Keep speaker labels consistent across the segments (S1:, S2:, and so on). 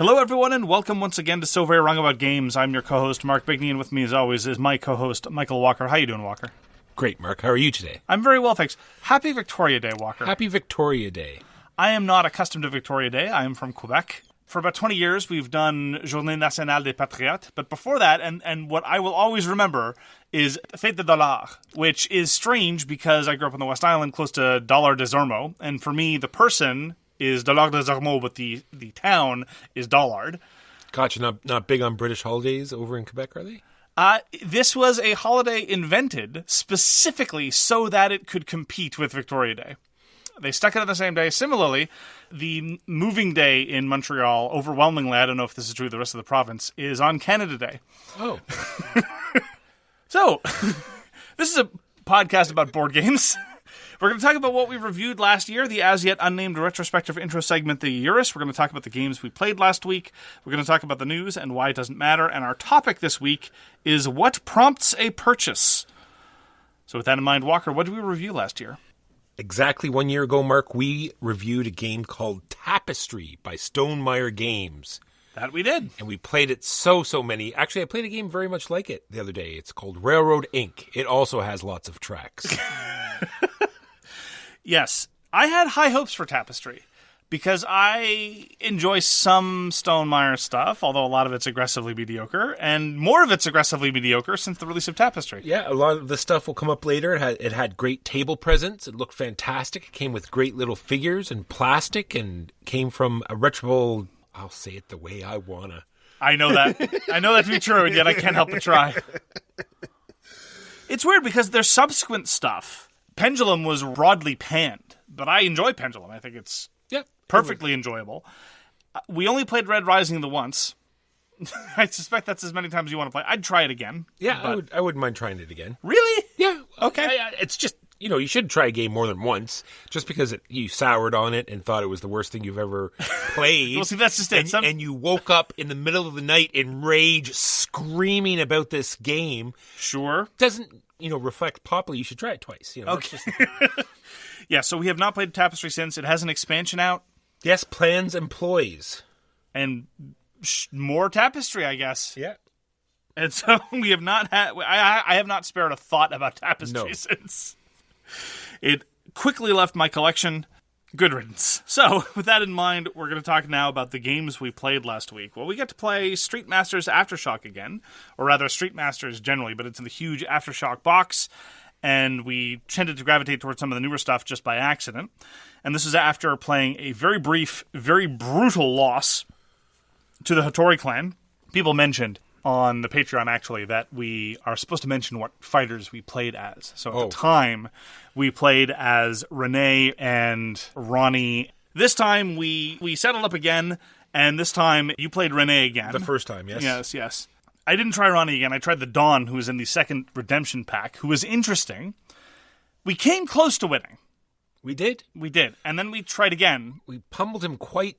S1: Hello, everyone, and welcome once again to So Very Wrong About Games. I'm your co-host, Mark Bigney, and with me, as always, is my co-host, Michael Walker. How you doing, Walker?
S2: Great, Mark. How are you today?
S1: I'm very well, thanks. Happy Victoria Day, Walker.
S2: Happy Victoria Day.
S1: I am not accustomed to Victoria Day. I am from Quebec. For about 20 years, we've done Journée Nationale des Patriotes, but before that, and what I will always remember, is Fête de Dollars, which is strange because I grew up on the West Island close to Dollar des Ormeaux, and for me, the person is Dollar des Ormeaux, but the town is Dollard.
S2: Gotcha. Not big on British holidays over in Quebec, are they?
S1: This was a holiday invented specifically so that it could compete with Victoria Day. They stuck it on the same day. Similarly, the moving day in Montreal, overwhelmingly, I don't know if this is true of the rest of the province, is on Canada Day.
S2: Oh.
S1: So, this is a podcast about board games. We're going to talk about what we reviewed last year, the as-yet unnamed retrospective intro segment, the AYURIS. We're going to talk about the games we played last week. We're going to talk about the news and why it doesn't matter. And our topic this week is what prompts a purchase. So with that in mind, Walker, what did we review last year?
S2: Exactly 1 year ago, Mark, we reviewed a game called Tapestry by Stonemaier Games.
S1: That we did.
S2: And we played it so many. Actually, I played a game very much like it the other day. It's called Railroad Inc. It also has lots of tracks.
S1: Yes, I had high hopes for Tapestry because I enjoy some Stonemaier stuff, although a lot of it's aggressively mediocre, and more of it's aggressively mediocre since the release of Tapestry.
S2: Yeah, a lot of the stuff will come up later. It had great table presence. It looked fantastic. It came with great little figures and plastic and came from a reputable, I'll say it the way I wanna.
S1: I know that. I know that to be true, and yet I can't help but try. It's weird because their subsequent stuff, Pendulum was broadly panned, but I enjoy Pendulum. I think it's perfectly enjoyable. We only played Red Rising the once. I suspect that's as many times as you want to play. I'd try it again.
S2: Yeah, I wouldn't mind trying it again.
S1: Really?
S2: Yeah.
S1: Okay.
S2: It's just, you should try a game more than once. Just because you soured on it and thought it was the worst thing you've ever played.
S1: Well, see, that's just it.
S2: And you woke up in the middle of the night in rage, screaming about this game.
S1: Sure.
S2: Doesn't reflect properly. You should try it twice.
S1: Okay. Yeah, so we have not played Tapestry since. It has an expansion out.
S2: Yes, plans employs.
S1: And more Tapestry, I guess.
S2: Yeah.
S1: And so we have not had... I have not spared a thought about Tapestry since. It quickly left my collection. Good riddance. So, with that in mind, we're going to talk now about the games we played last week. Well, we get to play Street Masters Aftershock again, or rather Street Masters generally, but it's in the huge Aftershock box, and we tended to gravitate towards some of the newer stuff just by accident. And this is after playing a very brief, very brutal loss to the Hattori clan. People mentioned on the Patreon, actually, that we are supposed to mention what fighters we played as. So at the time, we played as Reiner and Ronnie. This time, we settled up again, and this time, you played Reiner again.
S2: The first time, yes.
S1: Yes. I didn't try Ronnie again. I tried the Dawn, who was in the second Redemption pack, who was interesting. We came close to winning.
S2: We did?
S1: We did. And then we tried again.
S2: We pummeled him quite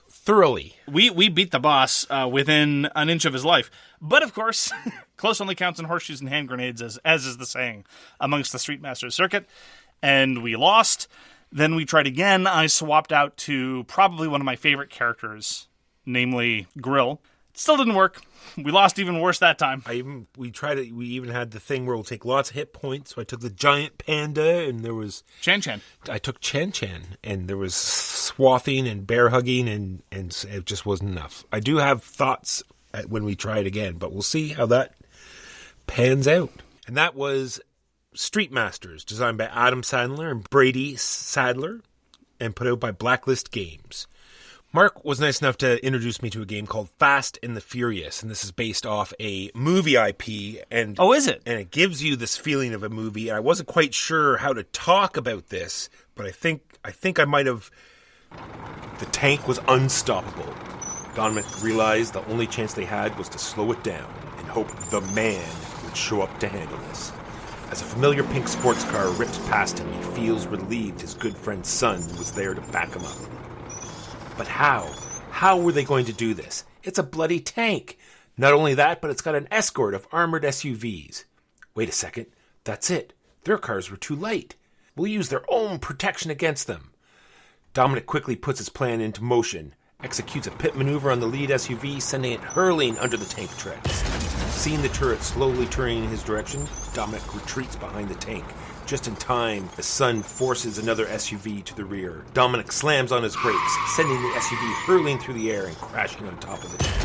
S2: thoroughly.
S1: We beat the boss within an inch of his life. But, of course, close only counts in horseshoes and hand grenades, as is the saying, amongst the Street Masters circuit. And we lost. Then we tried again. I swapped out to probably one of my favorite characters, namely Grill. It still didn't work. We lost even worse that time.
S2: We even had the thing where we'll take lots of hit points. So I took the giant panda, and there was...
S1: Chan.
S2: I took Chan, and there was swathing and bear hugging, and it just wasn't enough. I do have thoughts when we try it again, but we'll see how that pans out. And that was Street Masters, designed by Adam Sadler and Brady Sadler, and put out by Blacklist Games. Mark was nice enough to introduce me to a game called Fast and the Furious, and this is based off a movie IP. And
S1: oh, is it?
S2: And it gives you this feeling of a movie. I wasn't quite sure how to talk about this, but I think I might have. The tank was unstoppable. Dominic realized the only chance they had was to slow it down and hope the man would show up to handle this. As a familiar pink sports car rips past him, he feels relieved his good friend's son was there to back him up. But how? How were they going to do this? It's a bloody tank. Not only that, but it's got an escort of armored SUVs. Wait a second. That's it. Their cars were too light. We'll use their own protection against them. Dominic quickly puts his plan into motion executes a pit maneuver on the lead SUV, sending it hurling under the tank treads. Seeing the turret slowly turning in his direction, Dominic retreats behind the tank. Just in time, the Sun forces another SUV to the rear. Dominic slams on his brakes, sending the SUV hurling through the air and crashing on top of the tank,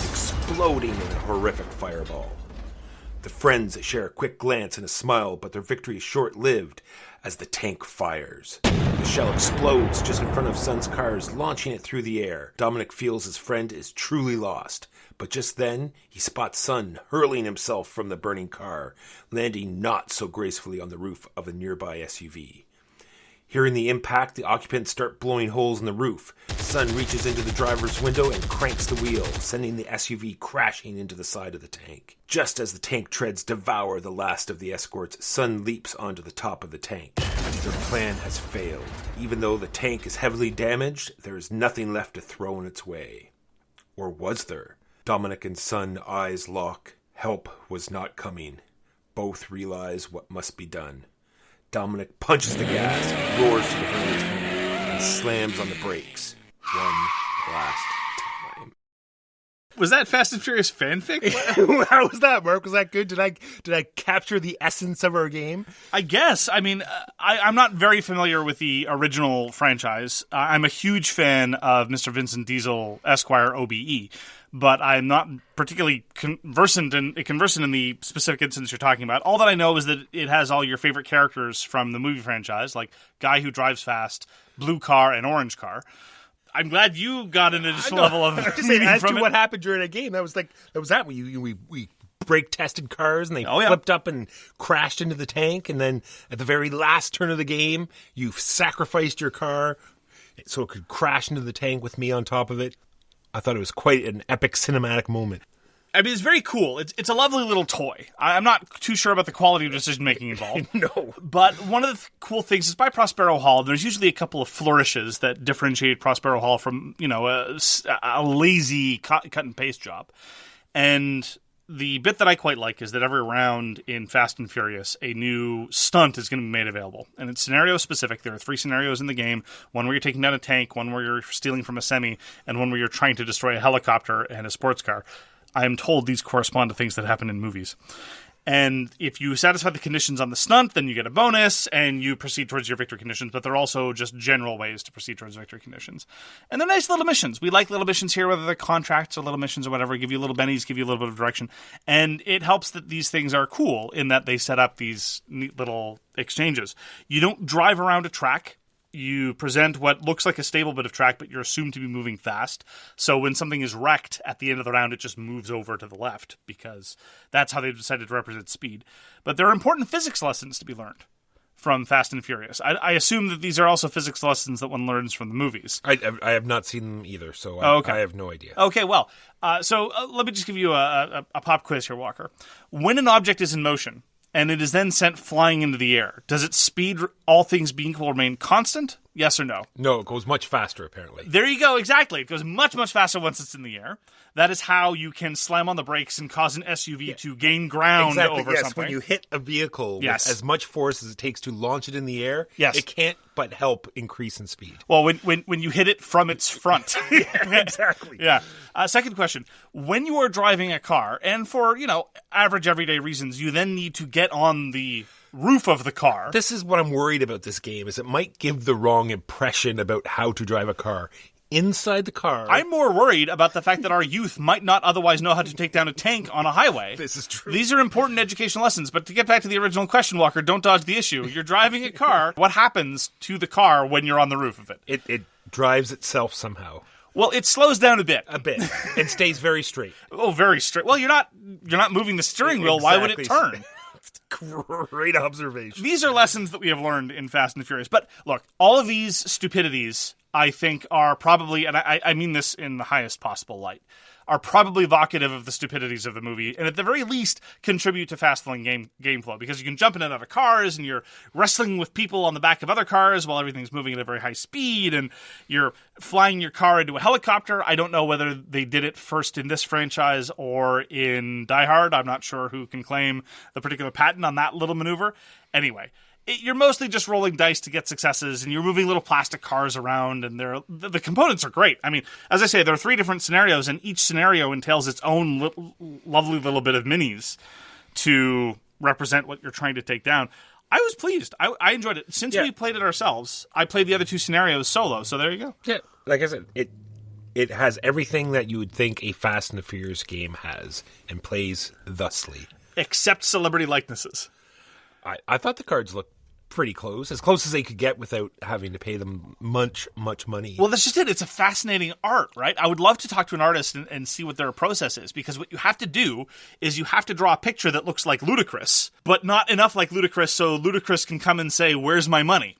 S2: exploding in a horrific fireball. The friends share a quick glance and a smile, but their victory is short-lived as the tank fires. The shell explodes just in front of Sun's cars, launching it through the air. Dominic feels his friend is truly lost, but just then, he spots Sun hurling himself from the burning car, landing not so gracefully on the roof of a nearby SUV. Hearing the impact, the occupants start blowing holes in the roof. Sun reaches into the driver's window and cranks the wheel, sending the SUV crashing into the side of the tank. Just as the tank treads devour the last of the escorts, Sun leaps onto the top of the tank. Their plan has failed. Even though the tank is heavily damaged, there is nothing left to throw in its way. Or was there? Dominic and Sun eyes lock. Help was not coming. Both realize what must be done. Dominic punches the gas, roars to the front of the tank, and slams on the brakes. One last time.
S1: Was that Fast and Furious fanfic?
S2: How was that, Mark? Was that good? Did I capture the essence of our game?
S1: I guess. I mean, I'm not very familiar with the original franchise. I'm a huge fan of Mr. Vincent Diesel, Esquire, OBE. But I'm not particularly conversant in the specific instance you're talking about. All that I know is that it has all your favorite characters from the movie franchise, like Guy Who Drives Fast, Blue Car, and Orange Car. I'm glad you got an additional level of meaning
S2: as
S1: from
S2: to
S1: it.
S2: What happened during a game. That was we brake tested cars and they flipped up and crashed into the tank, and then at the very last turn of the game, you sacrificed your car so it could crash into the tank with me on top of it. I thought it was quite an epic cinematic moment.
S1: I mean, it's very cool. It's a lovely little toy. I'm not too sure about the quality of decision-making involved.
S2: No.
S1: But one of the cool things is by Prospero Hall, there's usually a couple of flourishes that differentiate Prospero Hall from, a lazy cut-and-paste job. And the bit that I quite like is that every round in Fast and Furious, a new stunt is going to be made available. And it's scenario-specific. There are 3 scenarios in the game. One where you're taking down a tank, one where you're stealing from a semi, and one where you're trying to destroy a helicopter and a sports car. I am told these correspond to things that happen in movies. And if you satisfy the conditions on the stunt, then you get a bonus, and you proceed towards your victory conditions. But they're also just general ways to proceed towards victory conditions. And they're nice little missions. We like little missions here, whether they're contracts or little missions or whatever. Give you little bennies, give you a little bit of direction. And it helps that these things are cool in that they set up these neat little exchanges. You don't drive around a track. You present what looks like a stable bit of track, but you're assumed to be moving fast. So when something is wrecked at the end of the round, it just moves over to the left because that's how they've decided to represent speed. But there are important physics lessons to be learned from Fast and Furious. I assume that these are also physics lessons that one learns from the movies.
S2: I have not seen them either, so I have no idea.
S1: Okay, well, so let me just give you a pop quiz here, Walker. When an object is in motion, and it is then sent flying into the air, does its speed, all things being equal, remain constant? Yes or no?
S2: No, it goes much faster, apparently.
S1: There you go, exactly. It goes much, much faster once it's in the air. That is how you can slam on the brakes and cause an SUV to gain ground over something.
S2: When you hit a vehicle with as much force as it takes to launch it in the air, it can't but help increase in speed.
S1: Well, when you hit it from its front.
S2: Exactly.
S1: Yeah. Second question. When you are driving a car, and for, average everyday reasons, you then need to get on the roof of the car.
S2: This is what I'm worried about this game, is it might give the wrong impression about how to drive a car. Inside the car.
S1: I'm more worried about the fact that our youth might not otherwise know how to take down a tank on a highway.
S2: This is true.
S1: These are important educational lessons, but to get back to the original question, Walker, don't dodge the issue. You're driving a car. What happens to the car when you're on the roof of it?
S2: It drives itself somehow.
S1: Well, it slows down a bit.
S2: And stays very straight.
S1: Oh, very straight. Well, you're not moving the steering wheel. Why would it turn?
S2: Great observation.
S1: These are lessons that we have learned in Fast and Furious. But look, all of these stupidities, I think, are probably, and I mean this in the highest possible light, are probably evocative of the stupidities of the movie, and at the very least contribute to fast-flowing game flow, because you can jump in and out of cars, and you're wrestling with people on the back of other cars while everything's moving at a very high speed, and you're flying your car into a helicopter. I don't know whether they did it first in this franchise or in Die Hard. I'm not sure who can claim the particular patent on that little maneuver. Anyway, you're mostly just rolling dice to get successes, and you're moving little plastic cars around, and the components are great. I mean, as I say, there are 3 different scenarios, and each scenario entails its own lovely little bit of minis to represent what you're trying to take down. I was pleased. I enjoyed it. Since we played it ourselves, I played the other 2 scenarios solo, so there you go.
S2: Yeah, like I said, it has everything that you would think a Fast and the Furious game has, and plays thusly.
S1: Except celebrity likenesses.
S2: I thought the cards looked pretty close as they could get without having to pay them much money.
S1: Well, that's just it. It's a fascinating art, right? I would love to talk to an artist and see what their process is, because what you have to do is you have to draw a picture that looks like Ludacris, but not enough like Ludacris so Ludacris can come and say, "Where's my money?"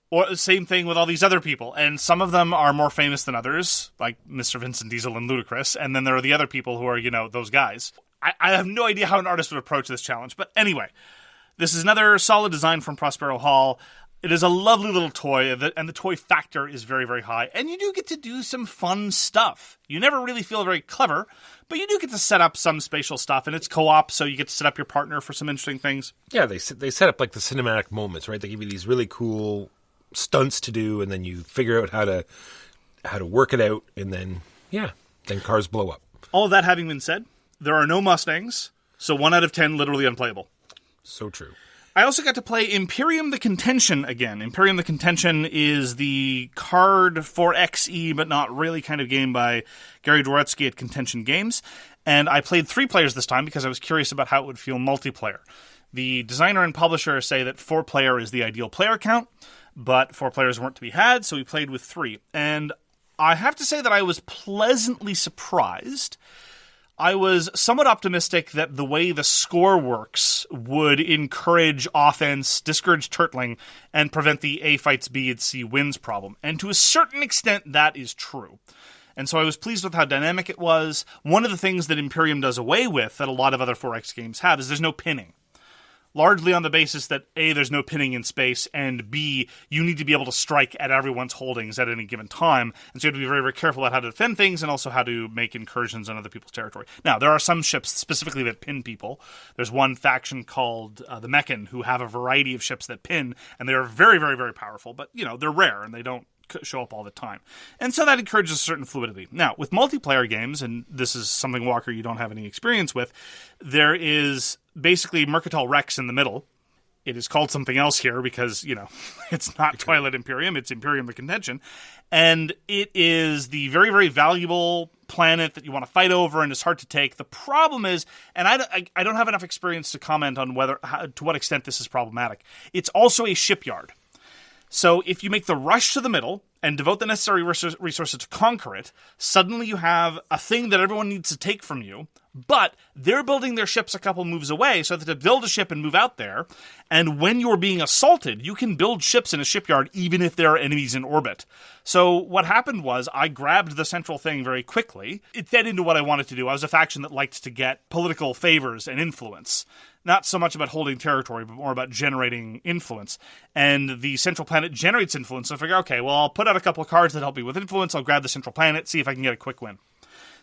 S1: Or the same thing with all these other people. And some of them are more famous than others, like Mr. Vincent Diesel and Ludacris. And then there are the other people who are, those guys. I have no idea how an artist would approach this challenge. But anyway, this is another solid design from Prospero Hall. It is a lovely little toy, and the toy factor is very, very high. And you do get to do some fun stuff. You never really feel very clever, but you do get to set up some spatial stuff. And it's co-op, so you get to set up your partner for some interesting things.
S2: Yeah, they set up like the cinematic moments, right? They give you these really cool stunts to do, and then you figure out how to work it out, and then cars blow up.
S1: All of that having been said, there are no Mustangs, so 1 out of 10 literally unplayable.
S2: So true.
S1: I also got to play Imperium the Contention again. Imperium the Contention is the card for XE, but not really kind of game by Gary Dworetsky at Contention Games. And I played 3 players this time because I was curious about how it would feel multiplayer. The designer and publisher say that 4-player is the ideal player count, but 4 players weren't to be had, so we played with 3. And I have to say that I was pleasantly surprised. I was somewhat optimistic that the way the score works would encourage offense, discourage turtling, and prevent the A fights B and C wins problem. And to a certain extent, that is true. And so I was pleased with how dynamic it was. One of the things that Imperium does away with that a lot of other 4X games have is there's no pinning. Largely on the basis that A, there's no pinning in space, and B, you need to be able to strike at everyone's holdings at any given time, and so you have to be very, very careful about how to defend things and also how to make incursions on other people's territory. Now, there are some ships specifically that pin people. There's one faction called the Meccan who have a variety of ships that pin, and they are very, very, very powerful, but, they're rare, and they don't show up all the time. And so that encourages a certain fluidity. Now, with multiplayer games, and this is something, Walker, you don't have any experience with, there is basically Mercantile Rex in the middle. It is called something else here because, it's not Twilight Imperium, it's Imperium the Contention. And it is the very, very valuable planet that you want to fight over, and it's hard to take. The problem is, and I don't have enough experience to comment on to what extent this is problematic, it's also a shipyard. So if you make the rush to the middle and devote the necessary resources to conquer it, suddenly you have a thing that everyone needs to take from you, but they're building their ships a couple moves away, so that to build a ship and move out there, and when you're being assaulted, you can build ships in a shipyard even if there are enemies in orbit. So what happened was I grabbed the central thing very quickly. It fed into what I wanted to do. I was a faction that liked to get political favors and influence. Not so much about holding territory, but more about generating influence. And the central planet generates influence. So I figure, okay, well, I'll put out a couple of cards that help me with influence. I'll grab the central planet, see if I can get a quick win.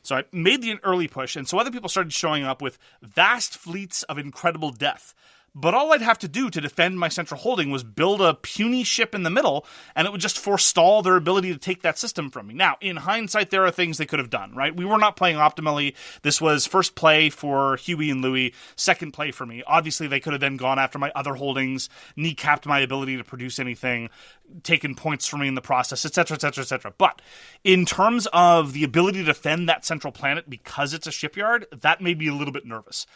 S1: So I made the early push, and so other people started showing up with vast fleets of incredible death. But all I'd have to do to defend my central holding was build a puny ship in the middle, and it would just forestall their ability to take that system from me. Now, in hindsight, there are things they could have done, right? We were not playing optimally. This was first play for Huey and Louie, second play for me. Obviously, they could have then gone after my other holdings, kneecapped my ability to produce anything, taken points from me in the process, etc., etc., etc. But in terms of the ability to defend that central planet because it's a shipyard, that made me a little bit nervous.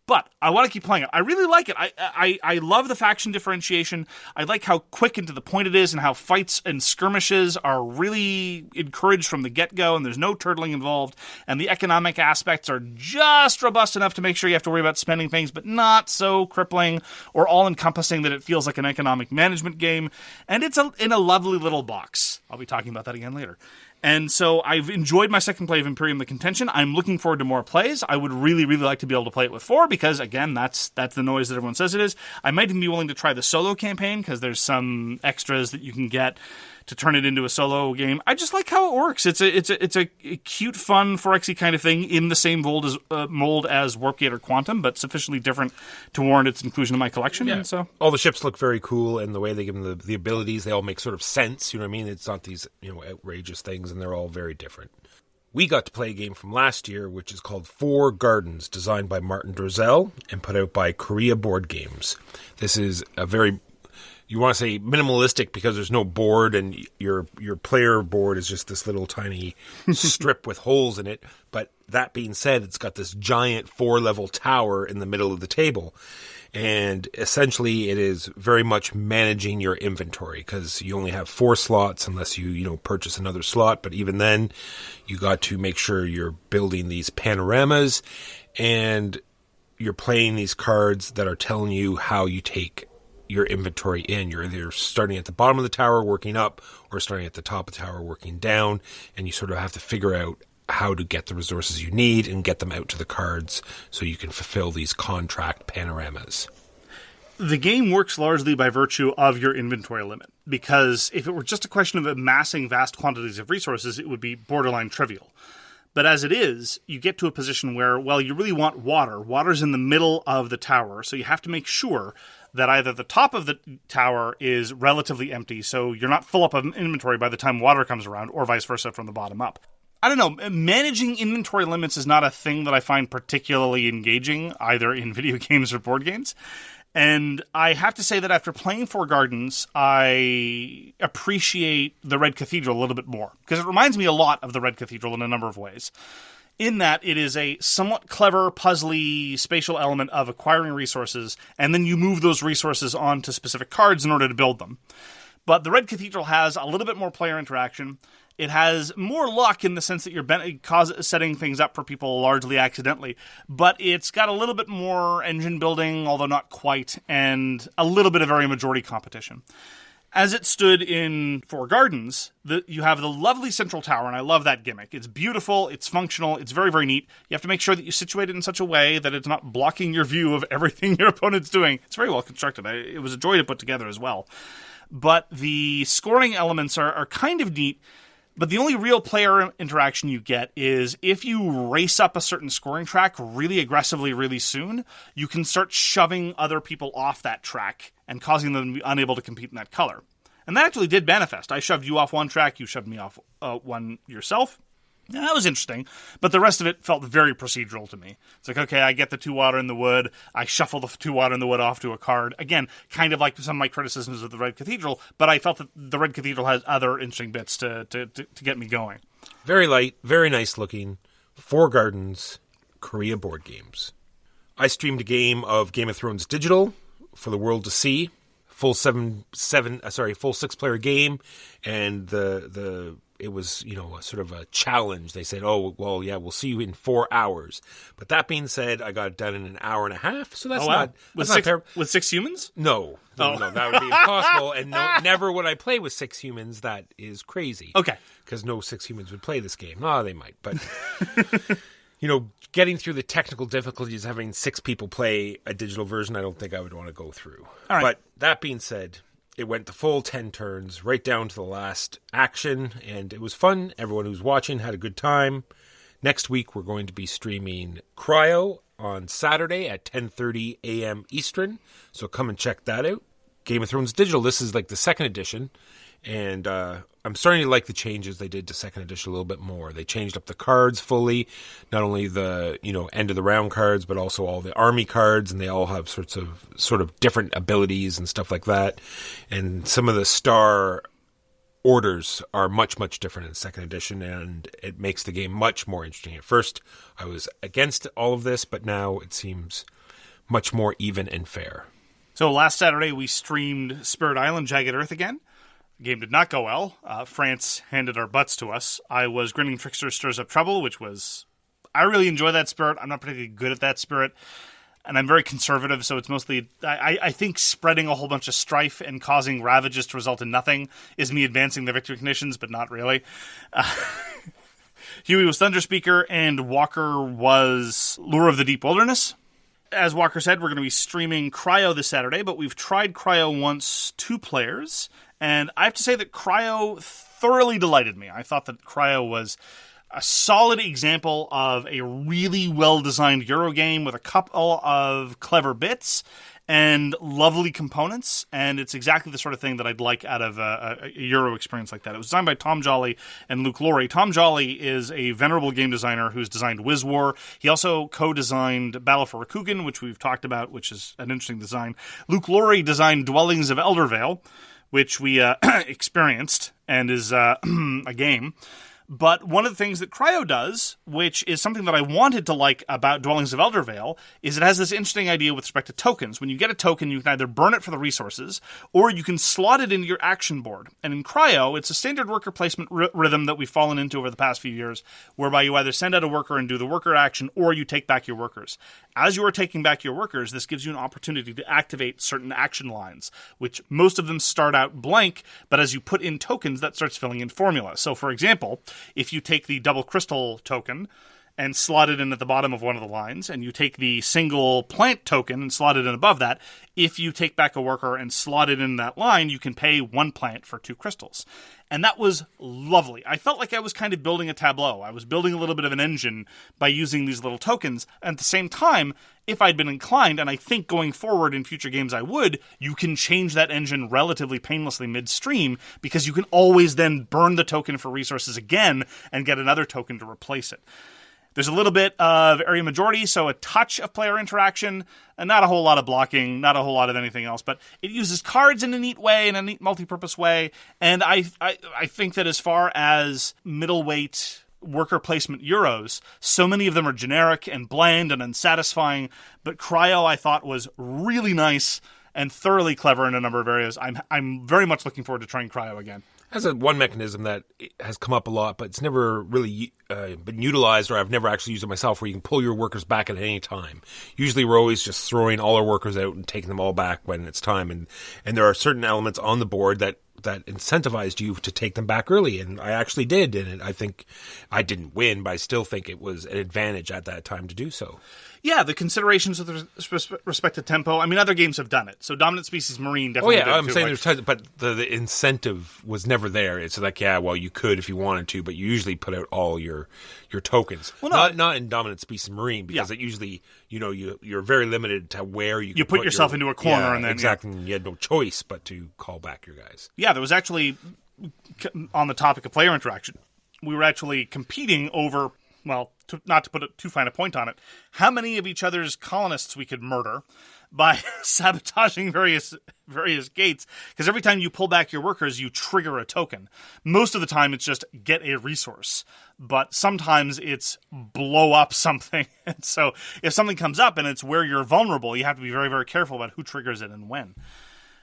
S1: But I want to keep playing it. I really like it. I love the faction differentiation. I like how quick and to the point it is, and how fights and skirmishes are really encouraged from the get-go, and there's no turtling involved. And the economic aspects are just robust enough to make sure you have to worry about spending things, but not so crippling or all-encompassing that it feels like an economic management game. And it's in a lovely little box. I'll be talking about that again later. And so I've enjoyed my second play of Imperium the Contention. I'm looking forward to more plays. I would really, really like to be able to play it with 4 because, again, that's the noise that everyone says it is. I might even be willing to try the solo campaign because there's some extras that you can get to turn it into a solo game. I just like how it works. It's a cute, fun 4Xy kind of thing in the same mold as Warpgate or Quantum, but sufficiently different to warrant its inclusion in my collection.
S2: Yeah.
S1: And so
S2: all the ships look very cool, and the way they give them the abilities, they all make sort of sense. You know what I mean? It's not these outrageous things, and they're all very different. We got to play a game from last year, which is called Four Gardens, designed by Martin Dworetsky and put out by Cryo Boardgames. This is a very, you want to say minimalistic because there's no board, and your player board is just this little tiny strip with holes in it. But that being said, it's got this giant 4-level tower in the middle of the table. And essentially, it is very much managing your inventory because you only have 4 slots unless you purchase another slot. But even then, you got to make sure you're building these panoramas and you're playing these cards that are telling you how you take your inventory in. You're either starting at the bottom of the tower, working up, or starting at the top of the tower, working down. And you sort of have to figure out how to get the resources you need and get them out to the cards so you can fulfill these contract panoramas.
S1: The game works largely by virtue of your inventory limit, because if it were just a question of amassing vast quantities of resources, it would be borderline trivial. But as it is, you get to a position where, well, you really want water. Water's in the middle of the tower, so you have to make sure that either the top of the tower is relatively empty, so you're not full up of inventory by the time water comes around, or vice versa from the bottom up. I don't know, managing inventory limits is not a thing that I find particularly engaging, either in video games or board games. And I have to say that after playing Four Gardens, I appreciate the Red Cathedral a little bit more, because it reminds me a lot of the Red Cathedral in a number of ways. In that it is a somewhat clever, puzzly, spatial element of acquiring resources, and then you move those resources onto specific cards in order to build them. But the Red Cathedral has a little bit more player interaction. It has more luck in the sense that you're setting things up for people largely accidentally, but it's got a little bit more engine building, although not quite, and a little bit of area majority competition. As it stood in Four Gardens, you have the lovely central tower, and I love that gimmick. It's beautiful, it's functional, it's very, very neat. You have to make sure that you situate it in such a way that it's not blocking your view of everything your opponent's doing. It's very well constructed. It was a joy to put together as well. But the scoring elements are kind of neat. But the only real player interaction you get is if you race up a certain scoring track really aggressively really soon, you can start shoving other people off that track and causing them to be unable to compete in that color. And that actually did manifest. I shoved you off one track, you shoved me off one yourself. Yeah, that was interesting, but the rest of it felt very procedural to me. It's like, okay, I get the 2 water in the wood, I shuffle the 2 water in the wood off to a card. Again, kind of like some of my criticisms of the Red Cathedral, but I felt that the Red Cathedral has other interesting bits to get me going.
S2: Very light, very nice looking. Four Gardens, Korea board games. I streamed a game of Game of Thrones Digital for the world to see. Full 6-player game, and it was, sort of a challenge. They said, oh, well, yeah, we'll see you in 4 hours. But that being said, I got it done in an hour and a half, so that's not terrible.
S1: With 6 humans?
S2: No, that would be impossible, and never would I play with 6 humans. That is crazy.
S1: Okay.
S2: Because no 6 humans would play this game. Oh, they might, but... getting through the technical difficulties, having 6 people play a digital version, I don't think I would want to go through.
S1: All right.
S2: But that being said, it went the full 10 turns, right down to the last action, and it was fun. Everyone who's watching had a good time. Next week, we're going to be streaming Cryo on Saturday at 10:30 a.m. Eastern, so come and check that out. Game of Thrones Digital, this is like the 2nd edition, and I'm starting to like the changes they did to 2nd edition a little bit more. They changed up the cards fully, not only the end of the round cards, but also all the army cards, and they all have sort of different abilities and stuff like that. And some of the star orders are much, much different in 2nd edition, and it makes the game much more interesting. At first, I was against all of this, but now it seems much more even and fair.
S1: So last Saturday, we streamed Spirit Island Jagged Earth again. The game did not go well. France handed our butts to us. I was Grinning Trickster Stirs Up Trouble, which was... I really enjoy that spirit. I'm not particularly good at that spirit. And I'm very conservative, so it's mostly... I think spreading a whole bunch of strife and causing ravages to result in nothing is me advancing the victory conditions, but not really. Huey was Thunderspeaker, and Walker was Lure of the Deep Wilderness. As Walker said, we're going to be streaming Cryo this Saturday, but we've tried Cryo once 2 players, and I have to say that Cryo thoroughly delighted me. I thought that Cryo was a solid example of a really well-designed Euro game with a couple of clever bits and lovely components, and it's exactly the sort of thing that I'd like out of a Euro experience like that. It was designed by Tom Jolly and Luke Laurie. Tom Jolly is a venerable game designer who's designed Wiz War. He also co-designed Battle for Rakugan, which we've talked about, which is an interesting design. Luke Laurie designed Dwellings of Eldervale, which we experienced and is a game. But one of the things that Cryo does, which is something that I wanted to like about Dwellings of Eldervale, is it has this interesting idea with respect to tokens. When you get a token, you can either burn it for the resources, or you can slot it into your action board. And in Cryo, it's a standard worker placement rhythm that we've fallen into over the past few years, whereby you either send out a worker and do the worker action, or you take back your workers. As you are taking back your workers, this gives you an opportunity to activate certain action lines, which most of them start out blank, but as you put in tokens, that starts filling in formula. So, for example, if you take the double crystal token and slot it in at the bottom of one of the lines, and you take the single plant token and slot it in above that, if you take back a worker and slot it in that line, you can pay 1 plant for 2 crystals. And that was lovely. I felt like I was kind of building a tableau. I was building a little bit of an engine by using these little tokens. And at the same time, if I'd been inclined, and I think going forward in future games I would, you can change that engine relatively painlessly midstream, because you can always then burn the token for resources again and get another token to replace it. There's a little bit of area majority, so a touch of player interaction, and not a whole lot of blocking, not a whole lot of anything else, but it uses cards in a neat way, in a neat multi-purpose way, and I think that as far as middleweight worker placement Euros, so many of them are generic and bland and unsatisfying, but Cryo I thought was really nice and thoroughly clever in a number of areas. I'm very much looking forward to trying Cryo again.
S2: Has one mechanism that has come up a lot, but it's never really been utilized, or I've never actually used it myself, where you can pull your workers back at any time. Usually we're always just throwing all our workers out and taking them all back when it's time, and there are certain elements on the board that incentivized you to take them back early, and I actually did, and I think I didn't win, but I still think it was an advantage at that time to do so.
S1: Yeah, the considerations with respect to tempo. I mean, other games have done it. So Dominant Species Marine definitely did it
S2: I'm
S1: too,
S2: saying there's tons, but the incentive was never there. It's like, yeah, well, you could if you wanted to, but you usually put out all your tokens. Well, not in Dominant Species Marine, because it usually, you're very limited to where you put
S1: yourself into a corner, and then
S2: exactly, and you had no choice but to call back your guys.
S1: Yeah, there was actually, on the topic of player interaction, we were actually competing over, well, not to put too fine a point on it, how many of each other's colonists we could murder by sabotaging various gates, because every time you pull back your workers, you trigger a token. Most of the time, it's just get a resource, but sometimes it's blow up something. And so if something comes up and it's where you're vulnerable, you have to be very, very careful about who triggers it and when.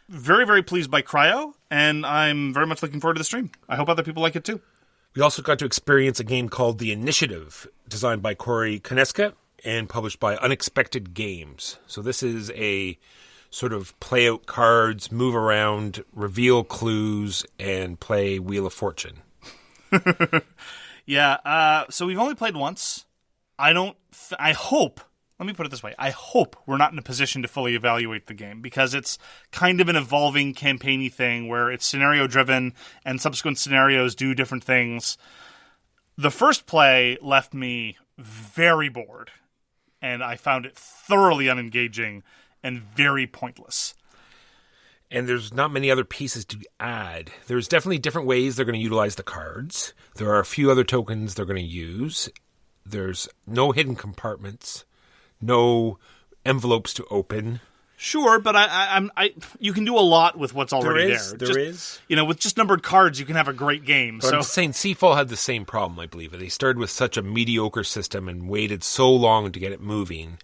S1: Very, very pleased by Cryo, and I'm very much looking forward to the stream. I hope other people like it too.
S2: We also got to experience a game called The Initiative, designed by Konieczka and published by Unexpected Games. So this is a sort of play out cards, move around, reveal clues, and play Wheel of Fortune.
S1: Yeah, so we've only played once. I hope, let me put it this way, I hope we're not in a position to fully evaluate the game, because it's kind of an evolving campaigny thing where it's scenario-driven and subsequent scenarios do different things. The first play left me very bored, and I found it thoroughly unengaging and very pointless.
S2: And there's not many other pieces to add. There's definitely different ways they're going to utilize the cards. There are a few other tokens they're going to use. There's no hidden compartments. No envelopes to open.
S1: Sure, but you can do a lot with what's already there.
S2: There is.
S1: With just numbered cards, you can have a great game.
S2: But I'm just saying, Seafall had the same problem, I believe. They started with such a mediocre system and waited so long to get it moving,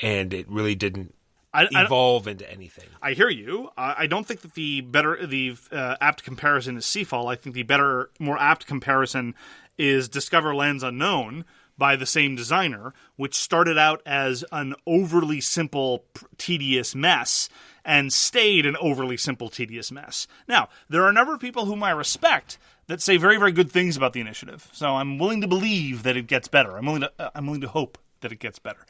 S2: and it really didn't evolve into anything.
S1: I hear you. I don't think that the apt comparison is Seafall. I think the better, more apt comparison is Discover Lands Unknown, by the same designer, which started out as an overly simple, tedious mess and stayed an overly simple, tedious mess. Now, there are a number of people whom I respect that say very, very good things about the initiative, so I'm willing to believe that it gets better. I'm willing to hope that it gets better.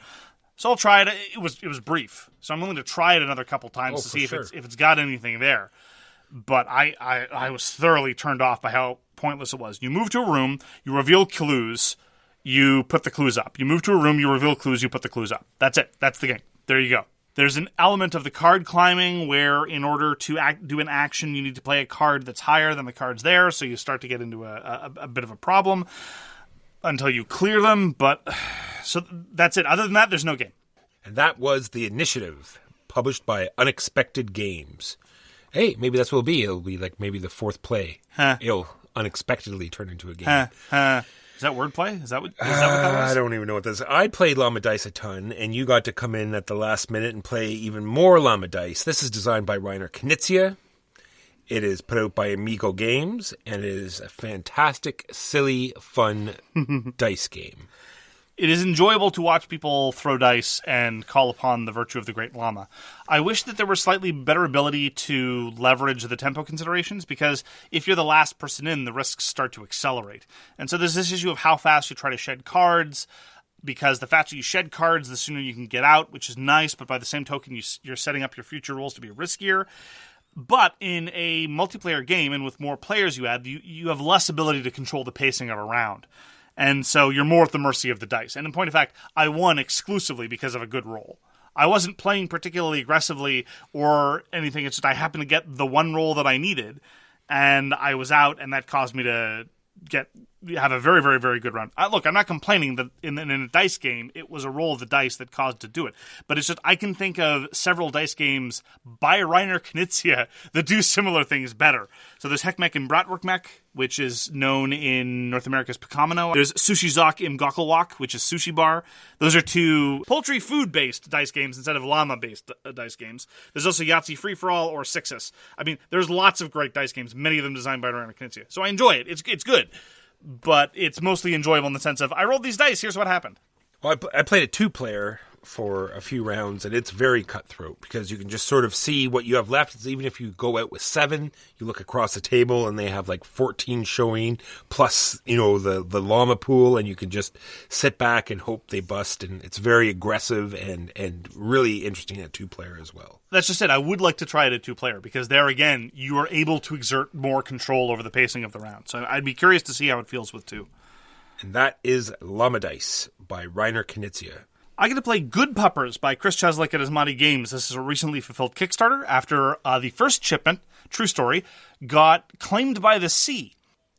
S1: So I'll try it. It was brief, so I'm willing to try it another couple times to see if it's got anything there. But I was thoroughly turned off by how pointless it was. You move to a room, you reveal clues, you put the clues up. You move to a room, you reveal clues, you put the clues up. That's it. That's the game. There you go. There's an element of the card climbing where in order to do an action, you need to play a card that's higher than the cards there, so you start to get into a bit of a problem until you clear them. But so that's it. Other than that, there's no game.
S2: And that was The Initiative, published by Unexpected Games. Hey, maybe that's what it'll be. It'll be like maybe the fourth play. It'll unexpectedly turn into a game.
S1: Is that wordplay? Is that what that was?
S2: I don't even know what that is. I played Llama Dice a ton, and you got to come in at the last minute and play even more Llama Dice. This is designed by Reiner Knizia. It is put out by AMIGO Games, and it is a fantastic, silly, fun dice game.
S1: It is enjoyable to watch people throw dice and call upon the virtue of the Great Llama. I wish that there were slightly better ability to leverage the tempo considerations, because if you're the last person in, the risks start to accelerate. And so there's this issue of how fast you try to shed cards, because the faster you shed cards, the sooner you can get out, which is nice, but by the same token, you're setting up your future rolls to be riskier. But in a multiplayer game, and with more players you add, you have less ability to control the pacing of a round. And so you're more at the mercy of the dice. And in point of fact, I won exclusively because of a good roll. I wasn't playing particularly aggressively or anything. It's just I happened to get the one roll that I needed, and I was out, and that caused me to have a very, very, very good run. Look, I'm not complaining that in a dice game, it was a roll of the dice that caused to do it. But it's just I can think of several dice games by Reiner Knizia that do similar things better. So there's Heckmeck and Bratwurkmeck, which is known in North America as Picamino. There's Sushizak im Gockelwalk, which is Sushi Bar. Those are two poultry food-based dice games instead of llama-based dice games. There's also Yahtzee Free For All or Sixes. I mean, there's lots of great dice games, many of them designed by Reiner Knizia. So I enjoy it. It's good. But it's mostly enjoyable in the sense of, I rolled these dice, here's what happened.
S2: Well, I played a 2-player for a few rounds, and it's very cutthroat, because you can just sort of see what you have left. It's even if you go out with 7, you look across the table, and they have like 14 showing, plus, the llama pool, and you can just sit back and hope they bust, and it's very aggressive and really interesting at 2-player as well.
S1: That's just it. I would like to try it at 2-player, because there again, you are able to exert more control over the pacing of the round. So I'd be curious to see how it feels with 2.
S2: And that is Llama Dice by Reiner Knizia.
S1: I get to play Good Puppers by Chris Cheslick at Asmati Games. This is a recently fulfilled Kickstarter after the first shipment, true story, got claimed by the sea.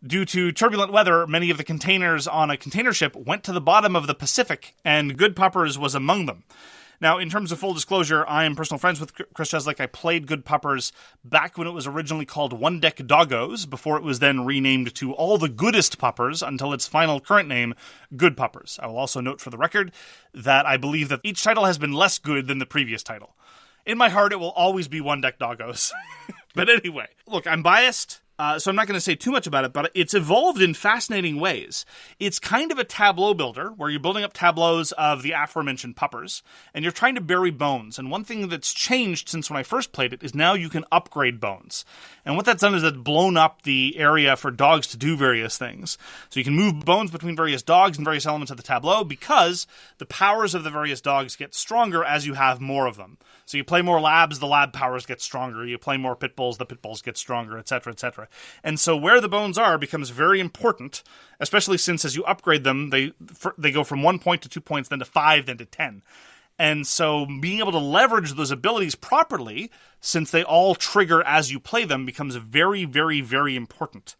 S1: Due to turbulent weather, many of the containers on a container ship went to the bottom of the Pacific, and Good Puppers was among them. Now, in terms of full disclosure, I am personal friends with Chris Cheslick. I played Good Puppers back when it was originally called One Deck Doggos, before it was then renamed to All the Goodest Puppers until its final current name, Good Puppers. I will also note for the record that I believe that each title has been less good than the previous title. In my heart, it will always be One Deck Doggos. But anyway, look, I'm biased. So I'm not going to say too much about it, but it's evolved in fascinating ways. It's kind of a tableau builder, where you're building up tableaus of the aforementioned puppers, and you're trying to bury bones. And one thing that's changed since when I first played it is now you can upgrade bones. And what that's done is it's blown up the area for dogs to do various things. So you can move bones between various dogs and various elements of the tableau, because the powers of the various dogs get stronger as you have more of them. So you play more labs, the lab powers get stronger. You play more pit bulls, the pit bulls get stronger, etc., etc. And so where the bones are becomes very important, especially since as you upgrade them, they go from 1 point to 2 points, then to 5, then to 10. And so being able to leverage those abilities properly, since they all trigger as you play them, becomes very, very, very important.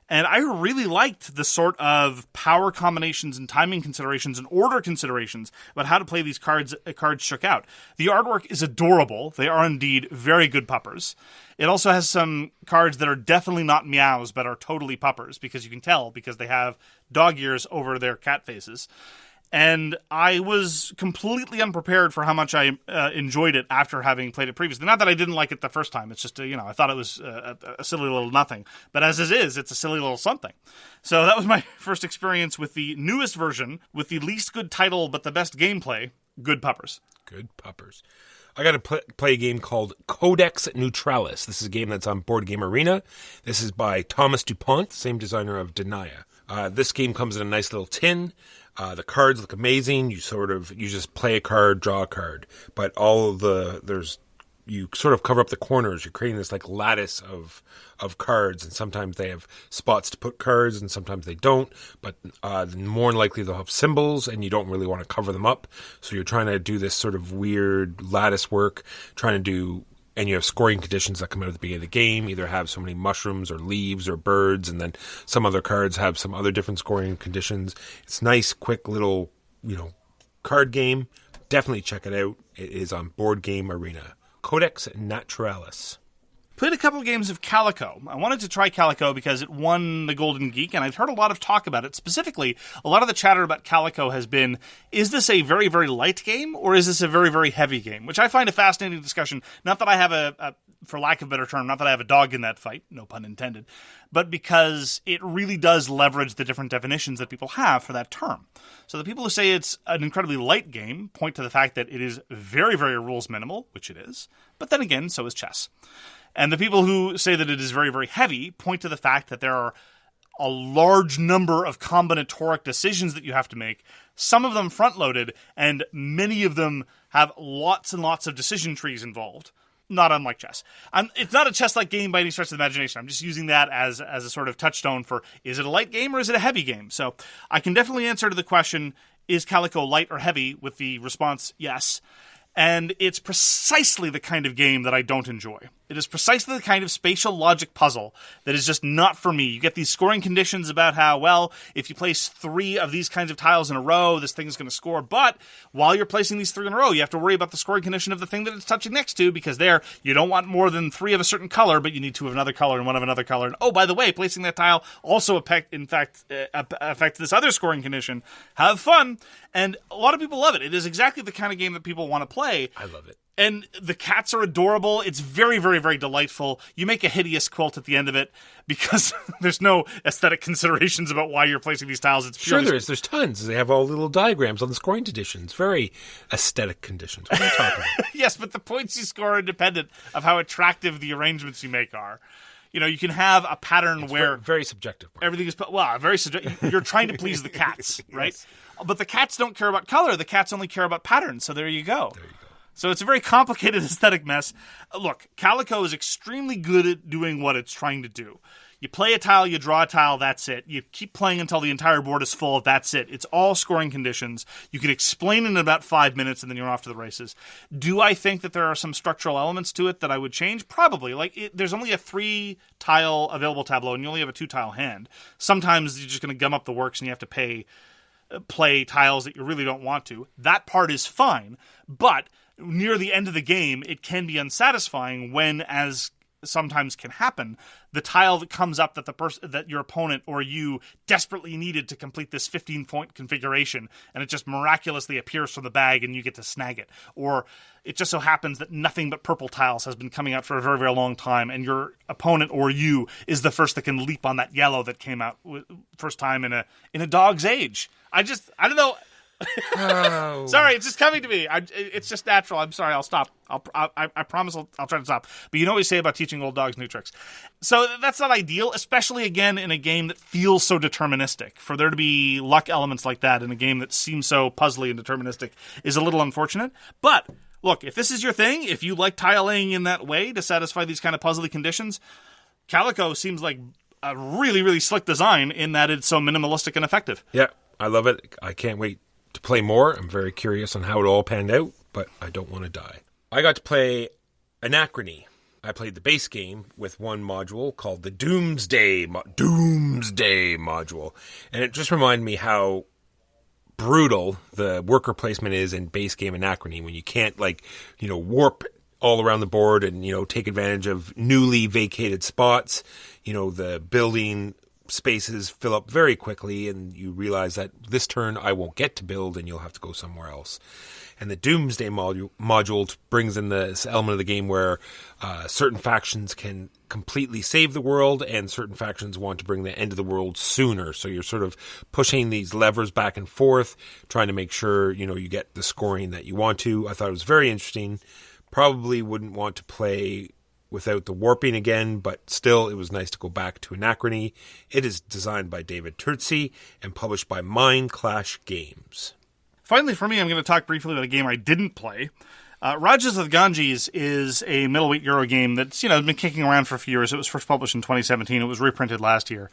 S1: And I really liked the sort of power combinations and timing considerations and order considerations about how to play these cards shook out. The artwork is adorable. They are indeed very good puppers. It also has some cards that are definitely not meows, but are totally puppers, because you can tell, because they have dog ears over their cat faces. And I was completely unprepared for how much I enjoyed it after having played it previously. Not that I didn't like it the first time. It's just, I thought it was a silly little nothing. But as it is, it's a silly little something. So that was my first experience with the newest version, with the least good title but the best gameplay, Good Puppers.
S2: Good Puppers. I got to play a game called Codex Neutralis. This is a game that's on Board Game Arena. This is by Thomas Dupont, same designer of Denia. This game comes in a nice little tin. The cards look amazing. You just play a card, draw a card, but you sort of cover up the corners. You're creating this like lattice of cards, and sometimes they have spots to put cards, and sometimes they don't. But more than likely they'll have symbols, and you don't really want to cover them up. So you're trying to do this sort of weird lattice work, and you have scoring conditions that come out at the beginning of the game. Either have so many mushrooms or leaves or birds, and then some other cards have some other different scoring conditions. It's a nice, quick little, card game. Definitely check it out. It is on Board Game Arena. Codex Naturalis.
S1: Played a couple of games of Calico. I wanted to try Calico because it won the Golden Geek, and I'd heard a lot of talk about it. Specifically, a lot of the chatter about Calico has been, is this a very, very light game, or is this a very, very heavy game? Which I find a fascinating discussion. Not that I have for lack of a better term, not that I have a dog in that fight, no pun intended, but because it really does leverage the different definitions that people have for that term. So the people who say it's an incredibly light game point to the fact that it is very, very rules minimal, which it is, but then again, so is chess. And the people who say that it is very, very heavy point to the fact that there are a large number of combinatoric decisions that you have to make, some of them front-loaded, and many of them have lots and lots of decision trees involved, not unlike chess. It's not a chess-like game by any stretch of the imagination. I'm just using that as a sort of touchstone for, is it a light game or is it a heavy game? So I can definitely answer to the question, is Calico light or heavy, with the response, yes. And it's precisely the kind of game that I don't enjoy. It is precisely the kind of spatial logic puzzle that is just not for me. You get these scoring conditions about how, well, if you place 3 of these kinds of tiles in a row, this thing's going to score. But while you're placing these 3 in a row, you have to worry about the scoring condition of the thing that it's touching next to, because there, you don't want more than 3 of a certain color, but you need 2 of another color and 1 of another color. And oh, by the way, placing that tile also affects this other scoring condition. Have fun. And a lot of people love it. It is exactly the kind of game that people want to play.
S2: I love it.
S1: And the cats are adorable. It's very, very, very delightful. You make a hideous quilt at the end of it because there's no aesthetic considerations about why you're placing these tiles. It's
S2: sure there is. There's tons. They have all little diagrams on the scoring conditions. Very aesthetic conditions. What are you talking about?
S1: Yes, but the points you score are independent of how attractive the arrangements you make are. You can have a pattern where...
S2: Very subjective.
S1: Everything is... Well, very subjective. You're trying to please the cats, right? Yes. But the cats don't care about color. The cats only care about patterns. So there you go. There you go. So it's a very complicated aesthetic mess. Look, Calico is extremely good at doing what it's trying to do. You play a tile, you draw a tile, that's it. You keep playing until the entire board is full, that's it. It's all scoring conditions. You can explain in about 5 minutes, and then you're off to the races. Do I think that there are some structural elements to it that I would change? Probably. There's only a 3-tile available tableau, and you only have a 2-tile hand. Sometimes you're just going to gum up the works, and you have to play tiles that you really don't want to. That part is fine, but near the end of the game, it can be unsatisfying when, as sometimes can happen, the tile that comes up that your opponent or you desperately needed to complete this 15-point configuration, and it just miraculously appears from the bag and you get to snag it. Or it just so happens that nothing but purple tiles has been coming out for a very, very long time, and your opponent or you is the first that can leap on that yellow that came out first time in a dog's age. I don't know. Oh. Sorry, it's just coming to me. It's just natural. I'm sorry. I'll stop. I promise I'll try to stop. But you know what we say about teaching old dogs new tricks. So that's not ideal, especially, again, in a game that feels so deterministic. For there to be luck elements like that in a game that seems so puzzly and deterministic is a little unfortunate. But look, if this is your thing, if you like tile laying in that way to satisfy these kind of puzzly conditions, Calico seems like a really, really slick design in that it's so minimalistic and effective.
S2: Yeah, I love it. I can't wait to play more. I'm very curious on how it all panned out, but I don't want to die. I got to play Anachrony. I played the base game with one module called the Doomsday module, and it just reminded me how brutal the worker placement is in base game Anachrony when you can't warp all around the board and take advantage of newly vacated spots. The building spaces fill up very quickly, and you realize that this turn I won't get to build and you'll have to go somewhere else. And the Doomsday module brings in this element of the game where certain factions can completely save the world and certain factions want to bring the end of the world sooner. So you're sort of pushing these levers back and forth, trying to make sure you get the scoring that you want to. I thought it was very interesting. Probably wouldn't want to play without the warping again, but still it was nice to go back to Anachrony. It is designed by David Turczi and published by Mind Clash Games.
S1: Finally, for me, I'm going to talk briefly about a game I didn't play. Rajas of the Ganges is a middleweight Euro game that's been kicking around for a few years. It was first published in 2017. It was reprinted last year.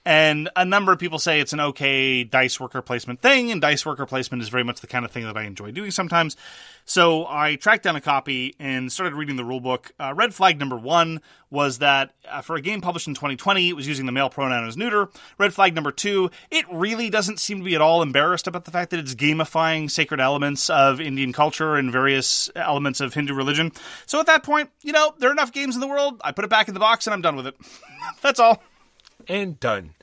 S1: And a number of people say it's an okay dice worker placement thing, and dice worker placement is very much the kind of thing that I enjoy doing sometimes. So I tracked down a copy and started reading the rulebook. Red flag number 1 was that for a game published in 2020, it was using the male pronoun as neuter. Red flag number 2, it really doesn't seem to be at all embarrassed about the fact that it's gamifying sacred elements of Indian culture and various elements of Hindu religion. So at that point, there are enough games in the world. I put it back in the box and I'm done with it. That's all.
S2: And done.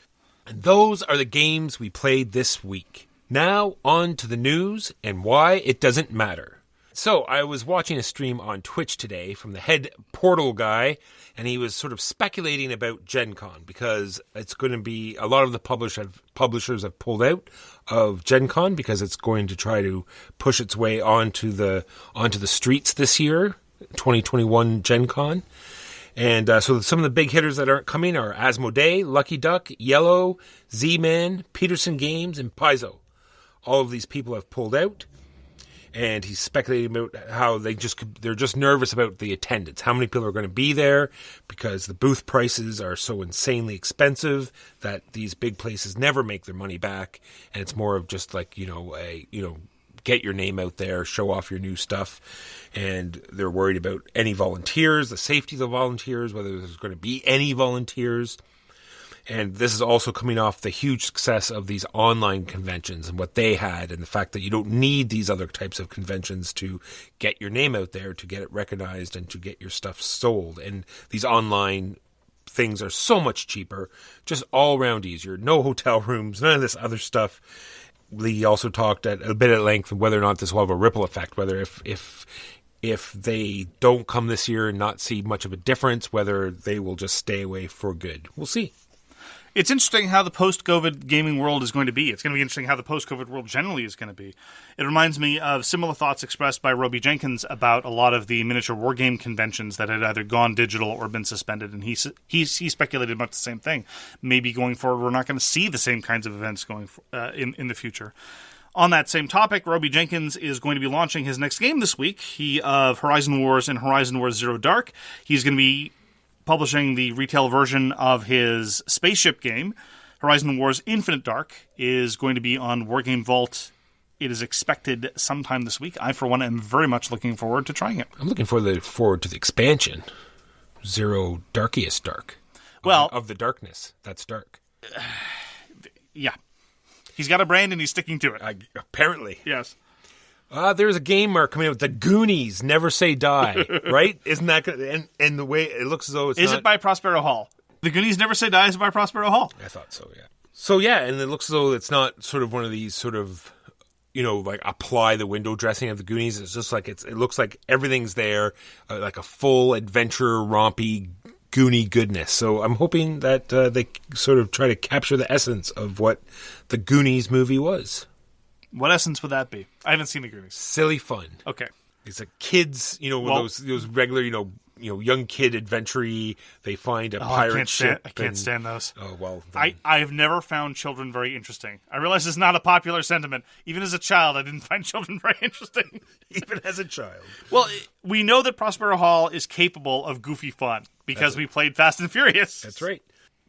S2: And those are the games we played this week. Now on to the news and why it doesn't matter. So I was watching a stream on Twitch today from the head Portal guy, and he was sort of speculating about Gen Con because it's going to be a lot of the publishers have pulled out of Gen Con because it's going to try to push its way onto the streets this year, 2021 Gen Con. And so some of the big hitters that aren't coming are Asmodee, Lucky Duck, Yellow, Z-Man, Petersen Games, and Paizo. All of these people have pulled out, and he's speculating about how they're just nervous about the attendance. How many people are going to be there because the booth prices are so insanely expensive that these big places never make their money back, and it's more of just like get your name out there, show off your new stuff. And they're worried about any volunteers, the safety of the volunteers, whether there's going to be any volunteers. And this is also coming off the huge success of these online conventions and what they had, and the fact that you don't need these other types of conventions to get your name out there, to get it recognized, and to get your stuff sold. And these online things are so much cheaper, just all around easier. No hotel rooms, none of this other stuff. Lee also talked a bit at length whether or not this will have a ripple effect, whether if they don't come this year and not see much of a difference, whether they will just stay away for good. We'll see.
S1: It's interesting how the post-COVID gaming world is going to be. It's going to be interesting how the post-COVID world generally is going to be. It reminds me of similar thoughts expressed by Roby Jenkins about a lot of the miniature wargame conventions that had either gone digital or been suspended, and he speculated much the same thing. Maybe going forward, we're not going to see the same kinds of events going in the future. On that same topic, Roby Jenkins is going to be launching his next game this week. Of Horizon Wars and Horizon Wars Zero Dark. He's going to be publishing the retail version of his spaceship game. Horizon Wars Infinite Dark is going to be on Wargame Vault. It is expected sometime this week. I, for one, am very much looking forward to trying it.
S2: I'm looking forward to the expansion. Zero Darkiest Dark.
S1: Well,
S2: of the darkness. That's dark.
S1: Yeah. He's got a brand and he's sticking to it.
S2: Apparently.
S1: Yes.
S2: There's a game coming out with the Goonies, Never Say Die, right? Isn't that good? And the way it looks as though it's
S1: Is it by Prospero Hall? The Goonies Never Say Die is by Prospero Hall.
S2: I thought so, yeah. So, yeah, and it looks as though it's not sort of one of these sort of, like apply the window dressing of the Goonies. It's just like it looks like everything's there, like a full adventure, rompy, Goonie goodness. So I'm hoping that they sort of try to capture the essence of what the Goonies movie was.
S1: What essence would that be? I haven't seen the Goonies.
S2: Silly fun.
S1: Okay.
S2: It's like kids, those regular, young kid adventure-y. They find a pirate ship.
S1: I can't stand those.
S2: Oh, well.
S1: I have never found children very interesting. I realize it's not a popular sentiment. Even as a child, I didn't find children very interesting.
S2: Even as a child.
S1: Well, we know that Prospero Hall is capable of goofy fun because we played Fast and Furious.
S2: That's right.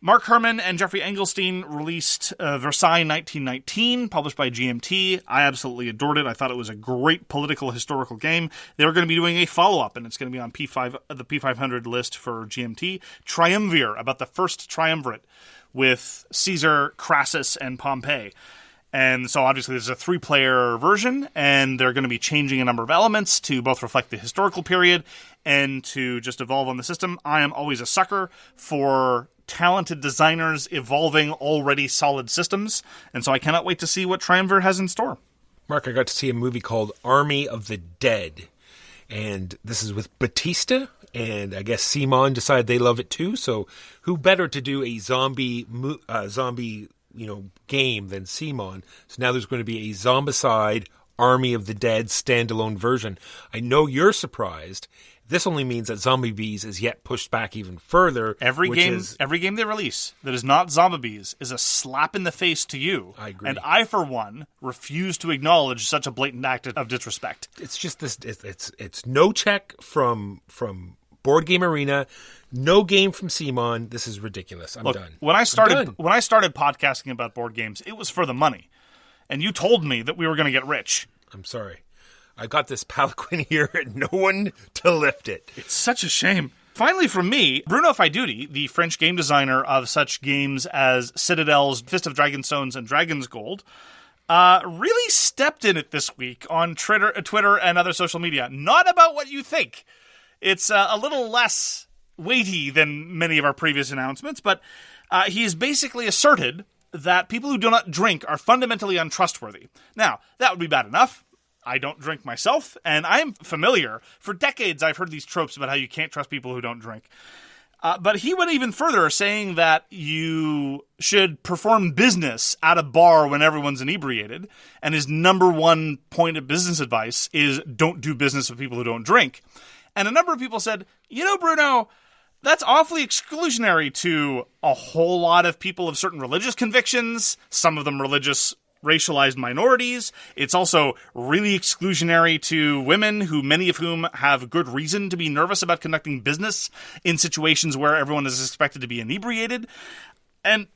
S1: Mark Herman and Jeffrey Engelstein released Versailles 1919, published by GMT. I absolutely adored it. I thought it was a great political historical game. They were going to be doing a follow-up, and it's going to be on the P500 list for GMT. Triumvir, about the first triumvirate with Caesar, Crassus, and Pompey. And so obviously there's a 3-player version, and they're going to be changing a number of elements to both reflect the historical period and to just evolve on the system. I am always a sucker for talented designers evolving already solid systems, and so I cannot wait to see what Triumvir has in store.
S2: Mark, I got to see a movie called Army of the Dead, and this is with Batista, and I guess Simon decided they love it too, so who better to do a zombie game than Simon? So now there's going to be a Zombicide Army of the Dead standalone version. I know you're surprised, This only means that Zombies is yet pushed back even further.
S1: Every game they release that is not Zombies is a slap in the face to you.
S2: I agree.
S1: And I, for one, refuse to acknowledge such a blatant act of disrespect.
S2: It's just this. It's no check from Board Game Arena, no game from Simon. This is ridiculous. I'm done.
S1: When I started podcasting about board games, it was for the money, and you told me that we were going to get rich.
S2: I'm sorry. I got this palanquin here and no one to lift it.
S1: It's such a shame. Finally, from me, Bruno Faidutti, the French game designer of such games as Citadel's Fist of Dragonstones and Dragon's Gold, really stepped in it this week on Twitter and other social media. Not about what you think. It's a little less weighty than many of our previous announcements, but he's basically asserted that people who do not drink are fundamentally untrustworthy. Now, that would be bad enough. I don't drink myself, and I'm familiar. For decades, I've heard these tropes about how you can't trust people who don't drink. But he went even further, saying that you should perform business at a bar when everyone's inebriated, and his number one point of business advice is don't do business with people who don't drink. And a number of people said, Bruno, that's awfully exclusionary to a whole lot of people of certain religious convictions, some of them religious racialized minorities. It's also really exclusionary to women, who many of whom have good reason to be nervous about conducting business in situations where everyone is expected to be inebriated. And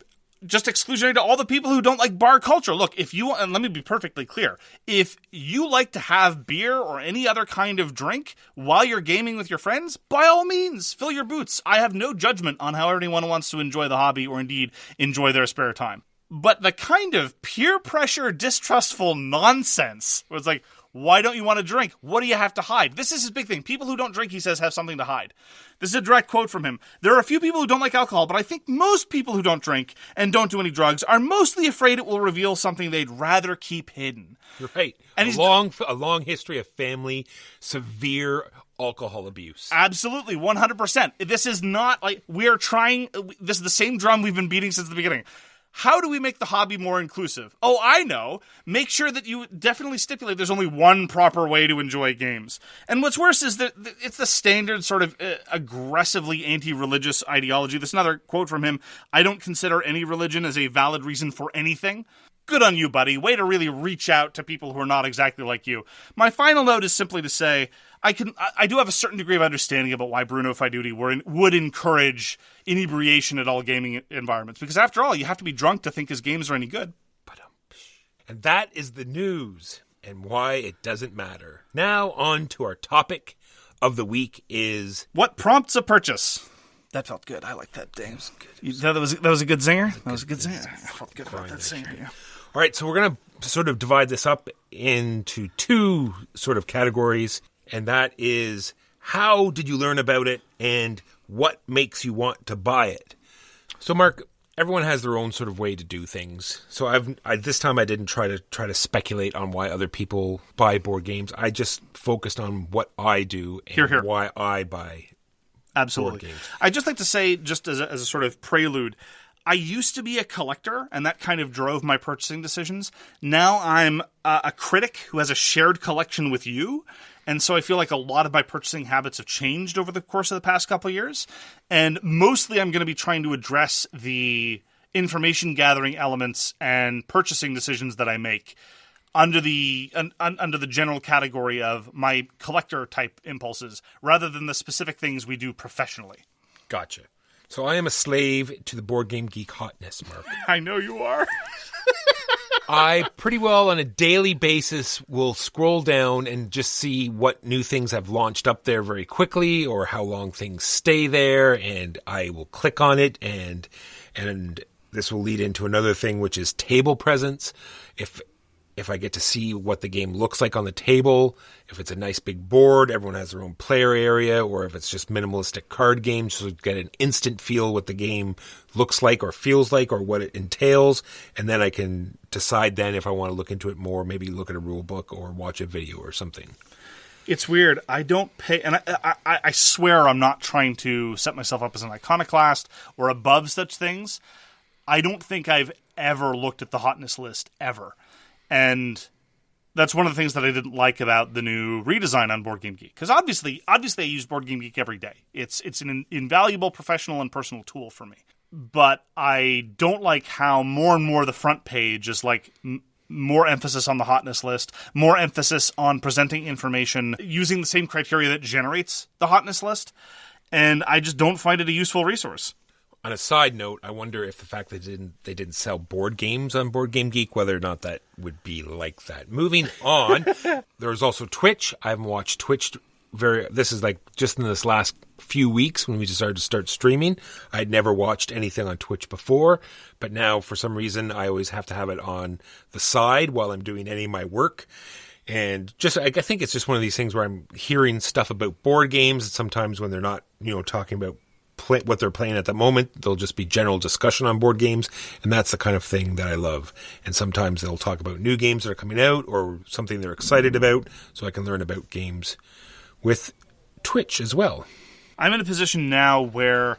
S1: just exclusionary to all the people who don't like bar culture. Look, and let me be perfectly clear, if you like to have beer or any other kind of drink while you're gaming with your friends, by all means, fill your boots. I have no judgment on how anyone wants to enjoy the hobby or indeed enjoy their spare time. But the kind of peer pressure, distrustful nonsense where it's like, why don't you want to drink? What do you have to hide? This is his big thing. People who don't drink, he says, have something to hide. This is a direct quote from him. There are a few people who don't like alcohol, but I think most people who don't drink and don't do any drugs are mostly afraid it will reveal something they'd rather keep hidden.
S2: Right. And a long history of family, severe alcohol abuse.
S1: Absolutely, 100%. This is not like this is the same drum we've been beating since the beginning. How do we make the hobby more inclusive? Oh, I know. Make sure that you definitely stipulate there's only one proper way to enjoy games. And what's worse is that it's the standard sort of aggressively anti-religious ideology. There's another quote from him. I don't consider any religion as a valid reason for anything. Good on you, buddy. Way to really reach out to people who are not exactly like you. My final note is simply to say, I do have a certain degree of understanding about why Bruno Faidutti would encourage inebriation at all gaming environments. Because after all, you have to be drunk to think his games are any good.
S2: And that is the news and why it doesn't matter. Now on to our topic of the week is...
S1: what prompts a purchase? That felt good. I like that, James. That was a good zinger? That was a good zinger. I felt good about that zinger, yeah.
S2: All right, so we're going to sort of divide this up into two sort of categories, and that is how did you learn about it and what makes you want to buy it. So, Mark, everyone has their own sort of way to do things. So this time I didn't try to speculate on why other people buy board games. I just focused on what I do and why I buy
S1: Absolutely.
S2: board games.
S1: I'd just like to say, just as a sort of prelude, I used to be a collector, and that kind of drove my purchasing decisions. Now I'm a critic who has a shared collection with you, and so I feel like a lot of my purchasing habits have changed over the course of the past couple of years, and mostly I'm going to be trying to address the information gathering elements and purchasing decisions that I make under the general category of my collector type impulses, rather than the specific things we do professionally.
S2: Gotcha. So I am a slave to the board game geek hotness, Mark.
S1: I know you are.
S2: I pretty well on a daily basis will scroll down and just see what new things have launched up there very quickly or how long things stay there, and I will click on it, and this will lead into another thing, which is table presence. If I get to see what the game looks like on the table, if it's a nice big board, everyone has their own player area, or if it's just minimalistic card games, so get an instant feel what the game looks like or feels like or what it entails, and then I can decide then if I want to look into it more, maybe look at a rule book or watch a video or something.
S1: It's weird. I don't pay, and I swear I'm not trying to set myself up as an iconoclast or above such things. I don't think I've ever looked at the hotness list, ever. And That's one of the things that I didn't like about the new redesign on Board Game Geek. Because obviously I use Board Game Geek every day. It's an invaluable professional and personal tool for me. But I don't like how more and more the front page is like more emphasis on the hotness list, more emphasis on presenting information using the same criteria that generates the hotness list. And I just don't find it a useful resource.
S2: On a side note, I wonder if the fact that they didn't sell board games on Board Game Geek, whether or not that would be like that. Moving on, there's also Twitch. I haven't watched Twitch this is like just in this last few weeks when we just started to start streaming. I'd never watched anything on Twitch before, but now for some reason I always have to have it on the side while I'm doing any of my work. And just, I think it's just one of these things where I'm hearing stuff about board games, and sometimes when they're not, talking about what they're playing at the moment, there'll just be general discussion on board games, and that's the kind of thing that I love. And sometimes they'll talk about new games that are coming out or something they're excited about, so I can learn about games with Twitch as well.
S1: I'm in a position now where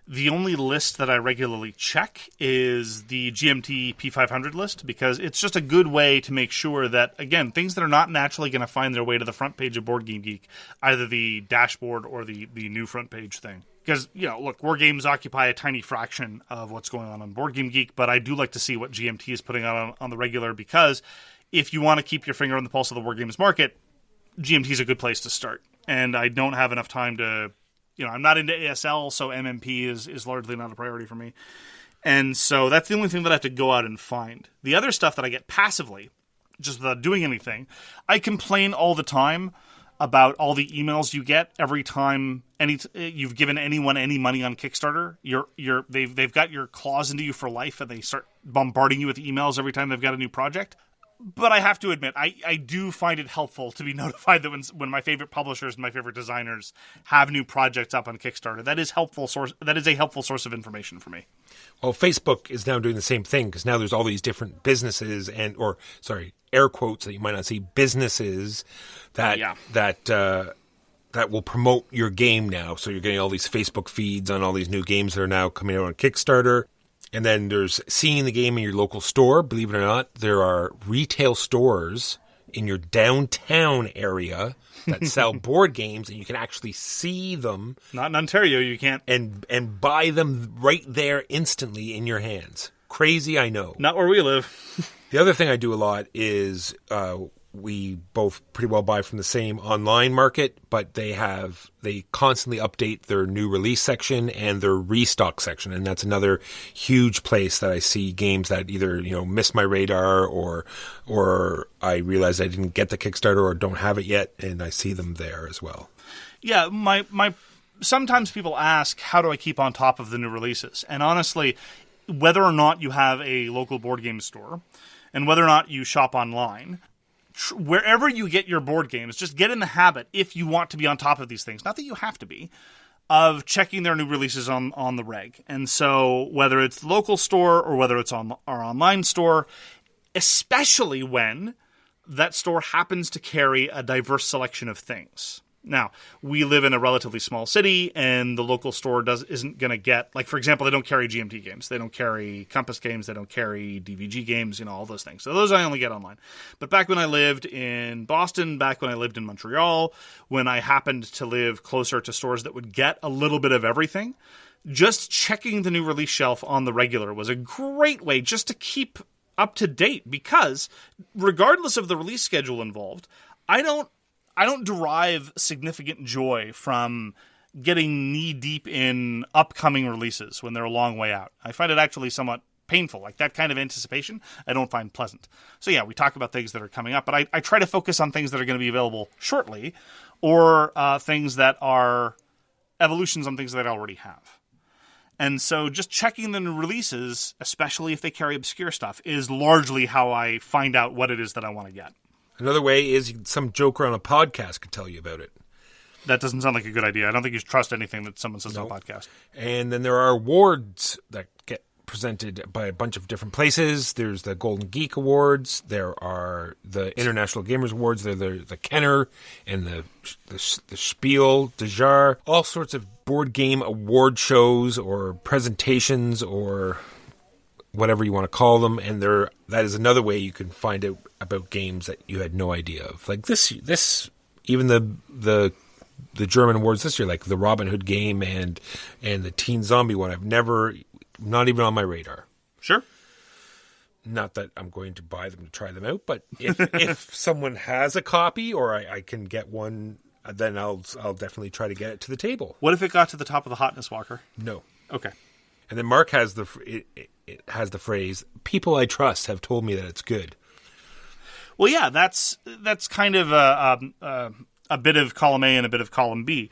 S1: the only list that I regularly check is the GMT P500 list, because it's just a good way to make sure that, again, things that are not naturally going to find their way to the front page of Board Game Geek, either the dashboard or the new front page thing. Because, look, war games occupy a tiny fraction of what's going on Board Game Geek, but I do like to see what GMT is putting out on the regular, because if you want to keep your finger on the pulse of the war games market, GMT is a good place to start. And I don't have enough time to... I'm not into ASL, so MMP is largely not a priority for me. And so that's the only thing that I have to go out and find. The other stuff that I get passively, just without doing anything, I complain all the time about all the emails you get every time you've given anyone any money on Kickstarter. They've got your claws into you for life, and they start bombarding you with emails every time they've got a new project. But I have to admit, I do find it helpful to be notified that when my favorite publishers and my favorite designers have new projects up on Kickstarter. That is a helpful source of information for me.
S2: Well, Facebook is now doing the same thing, because now there's all these different businesses air quotes that you might not see, businesses that will promote your game now. So you're getting all these Facebook feeds on all these new games that are now coming out on Kickstarter. And then there's seeing the game in your local store. Believe it or not, there are retail stores in your downtown area that sell board games, and you can actually see them.
S1: Not in Ontario, you can't.
S2: And buy them right there instantly in your hands. Crazy, I know.
S1: Not where we live.
S2: The other thing I do a lot is we both pretty well buy from the same online market, but they constantly update their new release section and their restock section, and that's another huge place that I see games that either missed my radar or I realize I didn't get the Kickstarter or don't have it yet, and I see them there as well.
S1: Yeah, sometimes people ask, how do I keep on top of the new releases? And honestly, whether or not you have a local board game store and whether or not you shop online, wherever you get your board games, just get in the habit, if you want to be on top of these things, not that you have to be, of checking their new releases on the reg. And so whether it's the local store or whether it's on our online store, especially when that store happens to carry a diverse selection of things. Now, we live in a relatively small city, and the local store isn't going to get, like, for example, they don't carry GMT games. They don't carry Compass games. They don't carry DVG games, all those things. So those I only get online. But back when I lived in Boston, back when I lived in Montreal, when I happened to live closer to stores that would get a little bit of everything, just checking the new release shelf on the regular was a great way just to keep up to date, because regardless of the release schedule involved, I don't derive significant joy from getting knee-deep in upcoming releases when they're a long way out. I find it actually somewhat painful. Like, that kind of anticipation, I don't find pleasant. So yeah, we talk about things that are coming up, but I try to focus on things that are going to be available shortly, or things that are evolutions on things that I already have. And so just checking the new releases, especially if they carry obscure stuff, is largely how I find out what it is that I want to get.
S2: Another way is some joker on a podcast could tell you about it.
S1: That doesn't sound like a good idea. I don't think you should trust anything that someone says on a podcast.
S2: And then there are awards that get presented by a bunch of different places. There's the Golden Geek Awards. There are the International Gamers Awards. There's the Kenner and the Spiel, the Jar. All sorts of board game award shows or presentations or whatever you want to call them, and that is another way you can find out about games that you had no idea of. Like this even the German awards this year, like the Robin Hood game and the Teen Zombie one, not even on my radar.
S1: Sure.
S2: Not that I'm going to buy them to try them out, but if someone has a copy or I can get one, then I'll definitely try to get it to the table.
S1: What if it got to the top of the hotness walker?
S2: No.
S1: Okay.
S2: And then Mark has it has the phrase, "People I trust have told me that it's good."
S1: Well, yeah, that's kind of a bit of column A and a bit of column B.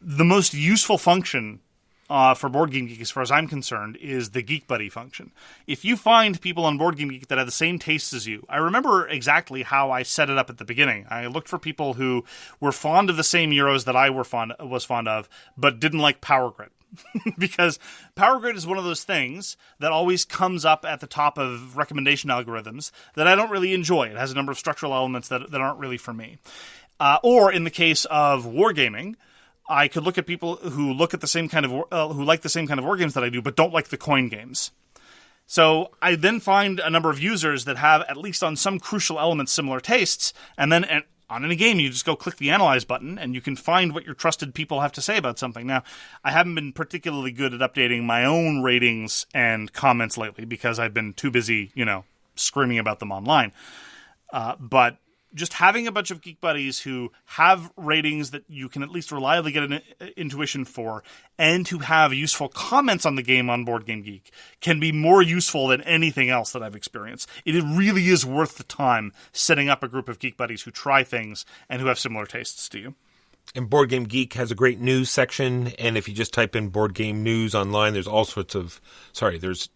S1: The most useful function for Board Game Geek, as far as I'm concerned, is the Geek Buddy function. If you find people on Board Game Geek that have the same tastes as you, I remember exactly how I set it up at the beginning. I looked for people who were fond of the same Euros that I was fond of, but didn't like Power Grid. Because Power Grid is one of those things that always comes up at the top of recommendation algorithms that I don't really enjoy. It has a number of structural elements that aren't really for me. Or in the case of wargaming, I could look at people who look at the same kind of who like the same kind of war games that I do, but don't like the coin games. So I then find a number of users that have, at least on some crucial elements, similar tastes, and then on any game, you just go click the Analyze button, and you can find what your trusted people have to say about something. Now, I haven't been particularly good at updating my own ratings and comments lately because I've been too busy, screaming about them online. But just having a bunch of geek buddies who have ratings that you can at least reliably get an intuition for, and who have useful comments on the game on Board Game Geek, can be more useful than anything else that I've experienced. It really is worth the time setting up a group of geek buddies who try things and who have similar tastes to you.
S2: And Board Game Geek has a great news section, and if you just type in Board Game News online, there's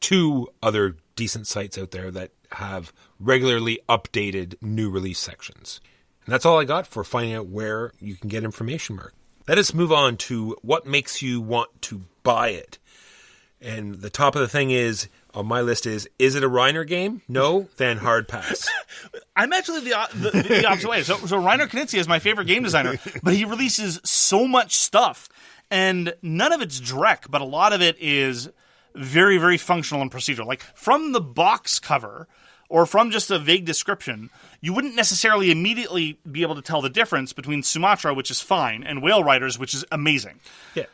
S2: 2 other decent sites out there that have regularly updated new release sections. And that's all I got for finding out where you can get information, Mark. Let us move on to what makes you want to buy it. And the top of the thing on my list is it a Reiner game? No? Then hard pass.
S1: I'm actually the opposite way. So Reiner Knizia is my favorite game designer, but he releases so much stuff, and none of it's direct, but a lot of it is very, very functional and procedural. Like, from the box cover, or from just a vague description, you wouldn't necessarily immediately be able to tell the difference between Sumatra, which is fine, and Whale Riders, which is amazing.
S2: Yeah,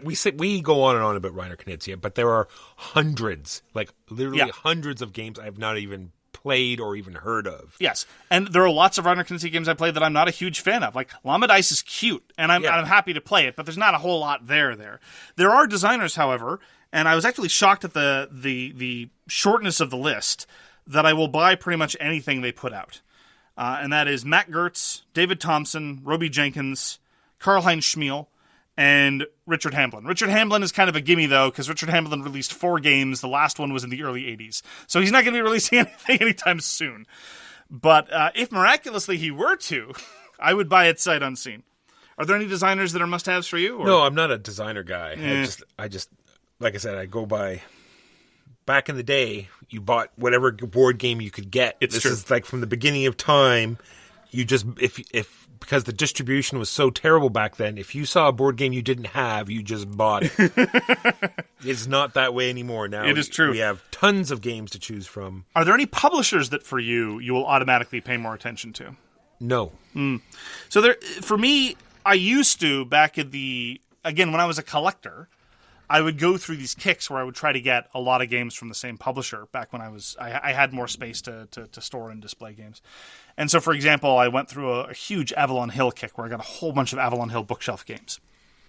S2: we go on and on about Reiner Knizia, but there are hundreds, hundreds of games I've not even played or even heard of.
S1: Yes, and there are lots of Reiner Knizia games I played that I'm not a huge fan of. Like, Llama Dice is cute, and I'm happy to play it, but there's not a whole lot there. There are designers, however, and I was actually shocked at the shortness of the list, that I will buy pretty much anything they put out. And that is Matt Gertz, David Thompson, Roby Jenkins, Karl-Heinz Schmiel, and Richard Hamblin. Richard Hamblin is kind of a gimme, though, because Richard Hamblin released 4 games. The last one was in the early 80s. So he's not going to be releasing anything anytime soon. But if miraculously he were to, I would buy it sight unseen. Are there any designers that are must-haves for you? Or?
S2: No, I'm not a designer guy. I just, like I said, I go by... Back in the day, you bought whatever board game you could get. This is like from the beginning of time. You just because the distribution was so terrible back then, if you saw a board game you didn't have, you just bought it. It's not that way anymore now.
S1: It is true.
S2: We have tons of games to choose from.
S1: Are there any publishers that for you will automatically pay more attention to?
S2: No.
S1: So for me, I used to back in when I was a collector, I would go through these kicks where I would try to get a lot of games from the same publisher back when I had more space to store and display games. And so, for example, I went through a huge Avalon Hill kick where I got a whole bunch of Avalon Hill bookshelf games.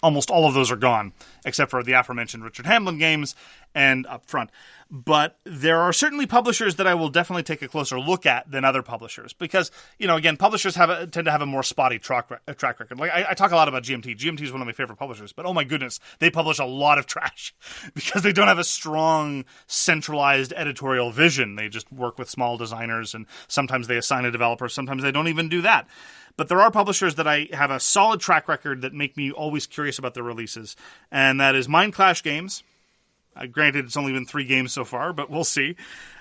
S1: Almost all of those are gone, except for the aforementioned Richard Hamblin games and Up Front. But there are certainly publishers that I will definitely take a closer look at than other publishers. Because, again, publishers tend to have a more spotty track record. Like, I talk a lot about GMT. GMT is one of my favorite publishers. But, oh my goodness, they publish a lot of trash. Because they don't have a strong, centralized editorial vision. They just work with small designers, and sometimes they assign a developer. Sometimes they don't even do that. But there are publishers that I have a solid track record that make me always curious about their releases. And that is Mind Clash Games. Granted, it's only been 3 games so far, but we'll see.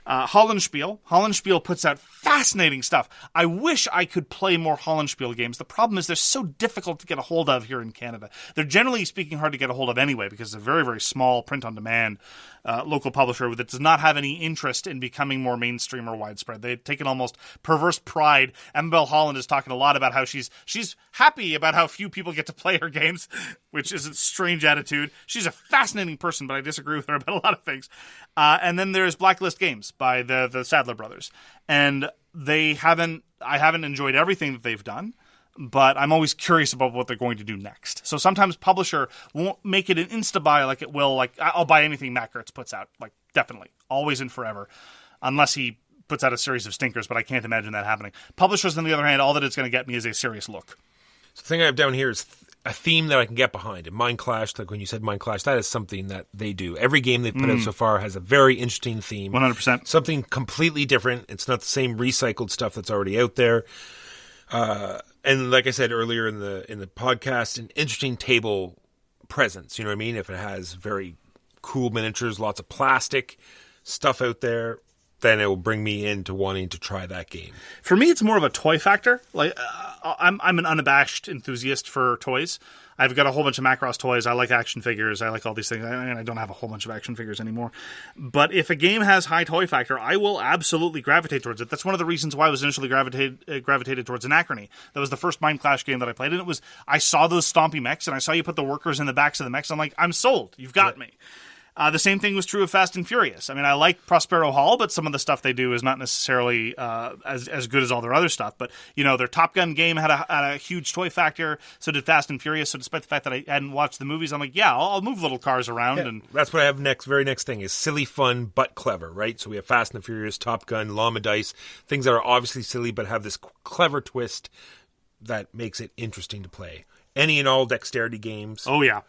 S1: Hollandspiel. Hollandspiel puts out fascinating stuff. I wish I could play more Hollandspiel games. The problem is they're so difficult to get a hold of here in Canada. They're generally speaking hard to get a hold of anyway because it's a very, very small print-on-demand local publisher that does not have any interest in becoming more mainstream or widespread. They take an almost perverse pride. Amabel Holland is talking a lot about how she's happy about how few people get to play her games, which is a strange attitude. She's a fascinating person, but I disagree with her about a lot of things. And then there's Blacklist Games by the Sadler brothers. And I haven't enjoyed everything that they've done, but I'm always curious about what they're going to do next. So sometimes publisher won't make it an insta-buy like it will, like I'll buy anything Matt Gertz puts out, like definitely, always and forever, unless he puts out a series of stinkers, but I can't imagine that happening. Publishers, on the other hand, all that it's going to get me is a serious look.
S2: So the thing I have down here is a theme that I can get behind. And Mind Clash, like when you said Mind Clash, that is something that they do. Every game they've put out so far has a very interesting theme.
S1: 100%.
S2: Something completely different. It's not the same recycled stuff that's already out there. And like I said earlier in the podcast, an interesting table presence. You know what I mean? If it has very cool miniatures, lots of plastic stuff out there, then it will bring me into wanting to try that game.
S1: For me, it's more of a toy factor. Like I'm an unabashed enthusiast for toys. I've got a whole bunch of Macross toys. I like action figures. I like all these things. And I don't have a whole bunch of action figures anymore. But if a game has high toy factor, I will absolutely gravitate towards it. That's one of the reasons why I was initially gravitated towards Anachrony. That was the first Mind Clash game that I played. And I saw those stompy mechs, and I saw you put the workers in the backs of the mechs. I'm like, I'm sold. You've got me. The same thing was true of Fast and Furious. I mean, I like Prospero Hall, but some of the stuff they do is not necessarily as good as all their other stuff. But, you know, their Top Gun game had a huge toy factor, so did Fast and Furious. So despite the fact that I hadn't watched the movies, I'm like, yeah, I'll move little cars around.
S2: Yeah, and that's what I have next. Very next thing is silly fun, but clever, right? So we have Fast and the Furious, Top Gun, L.A.M.A. dice, things that are obviously silly, but have this clever twist that makes it interesting to play. Any and all dexterity games.
S1: Oh, yeah.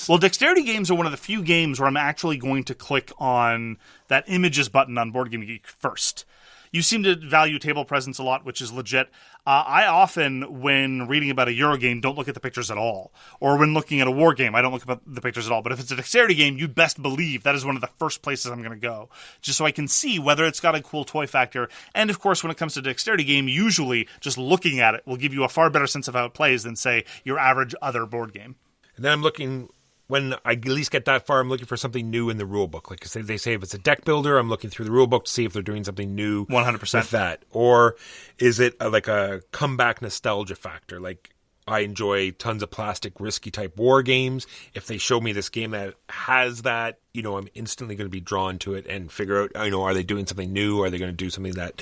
S1: Well, dexterity games are one of the few games where I'm actually going to click on that images button on Board Game Geek first. You seem to value table presence a lot, which is legit. I often, when reading about a Euro game, don't look at the pictures at all. Or when looking at a war game, I don't look at the pictures at all. But if it's a dexterity game, you'd best believe that is one of the first places I'm going to go, just so I can see whether it's got a cool toy factor. And, of course, when it comes to a dexterity game, usually just looking at it will give you a far better sense of how it plays than, say, your average other board game.
S2: And then I'm looking... When I at least get that far, I'm looking for something new in the rulebook. Like they say, if it's a deck builder, I'm looking through the rulebook to see if they're doing something new
S1: 100%
S2: with that. Or is it like a comeback nostalgia factor? Like I enjoy tons of plastic, risky type war games. If they show me this game that has that, you know, I'm instantly going to be drawn to it and figure out, you know, are they doing something new? Are they going to do something that...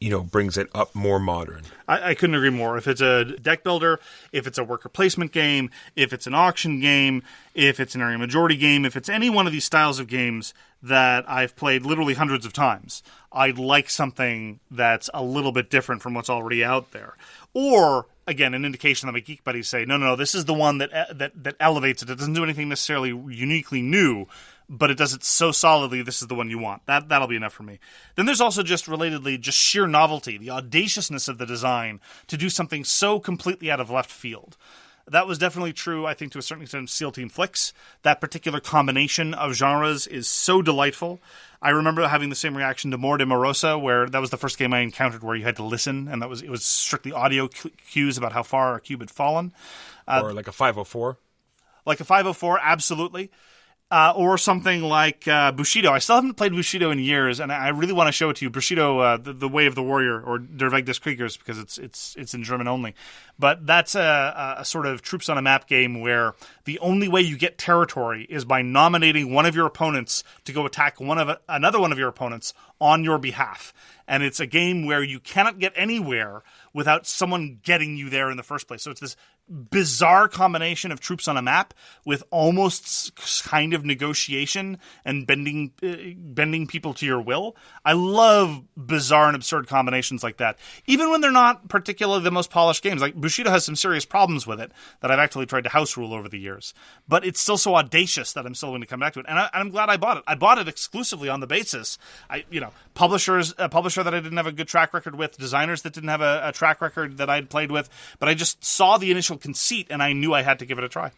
S2: you know, brings it up more modern.
S1: I couldn't agree more. If it's a deck builder, if it's a worker placement game, if it's an auction game, if it's an area majority game, if it's any one of these styles of games that I've played literally hundreds of times, I'd like something that's a little bit different from what's already out there. Or, again, an indication that my geek buddies say, no, this is the one that elevates it. It doesn't do anything necessarily uniquely new, but it does it so solidly, this is the one you want. That'll be enough for me. Then there's also just relatedly, just sheer novelty, the audaciousness of the design to do something so completely out of left field. That was definitely true, I think, to a certain extent, of SEAL Team Flicks. That particular combination of genres is so delightful. I remember having the same reaction to More de Morosa, where that was the first game I encountered where you had to listen, and it was strictly audio cues about how far a cube had fallen.
S2: Or like a 504.
S1: Like a 504, absolutely. Or something like Bushido. I still haven't played Bushido in years, and I really want to show it to you. Bushido, the Way of the Warrior, or Der Weg des Kriegers, because it's in German only. But that's a sort of troops on a map game where the only way you get territory is by nominating one of your opponents to go attack another one of your opponents on your behalf. And it's a game where you cannot get anywhere without someone getting you there in the first place. So it's this bizarre combination of troops on a map with almost kind of negotiation and bending people to your will. I love bizarre and absurd combinations like that, even when they're not particularly the most polished games. Like Bushido has some serious problems with it that I've actually tried to house rule over the years, but it's still so audacious that I'm still going to come back to it. And I'm glad I bought it. I bought it exclusively on the basis, a publisher that I didn't have a good track record with, designers that didn't have a track record that I'd played with, but I just saw the initial conceit and I knew I had to give it a try.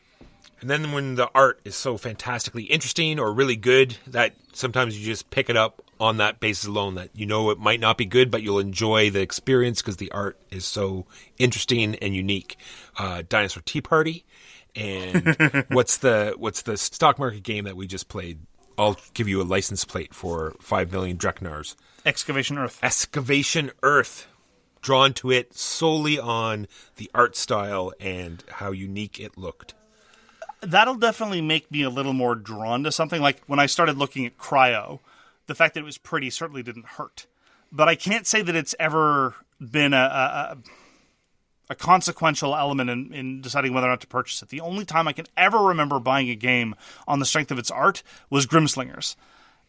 S2: And then when the art is so fantastically interesting or really good that sometimes you just pick it up on that basis alone, that you know it might not be good, but you'll enjoy the experience because the art is so interesting and unique. Dinosaur Tea Party, and what's the stock market game that we just played? I'll give you a license plate for 5 million Dreknars.
S1: Excavation Earth.
S2: Excavation Earth. Drawn to it solely on the art style and how unique it looked.
S1: That'll definitely make me a little more drawn to something. Like when I started looking at Cryo, the fact that it was pretty certainly didn't hurt. But I can't say that it's ever been a consequential element in deciding whether or not to purchase it. The only time I can ever remember buying a game on the strength of its art was Grimslingers.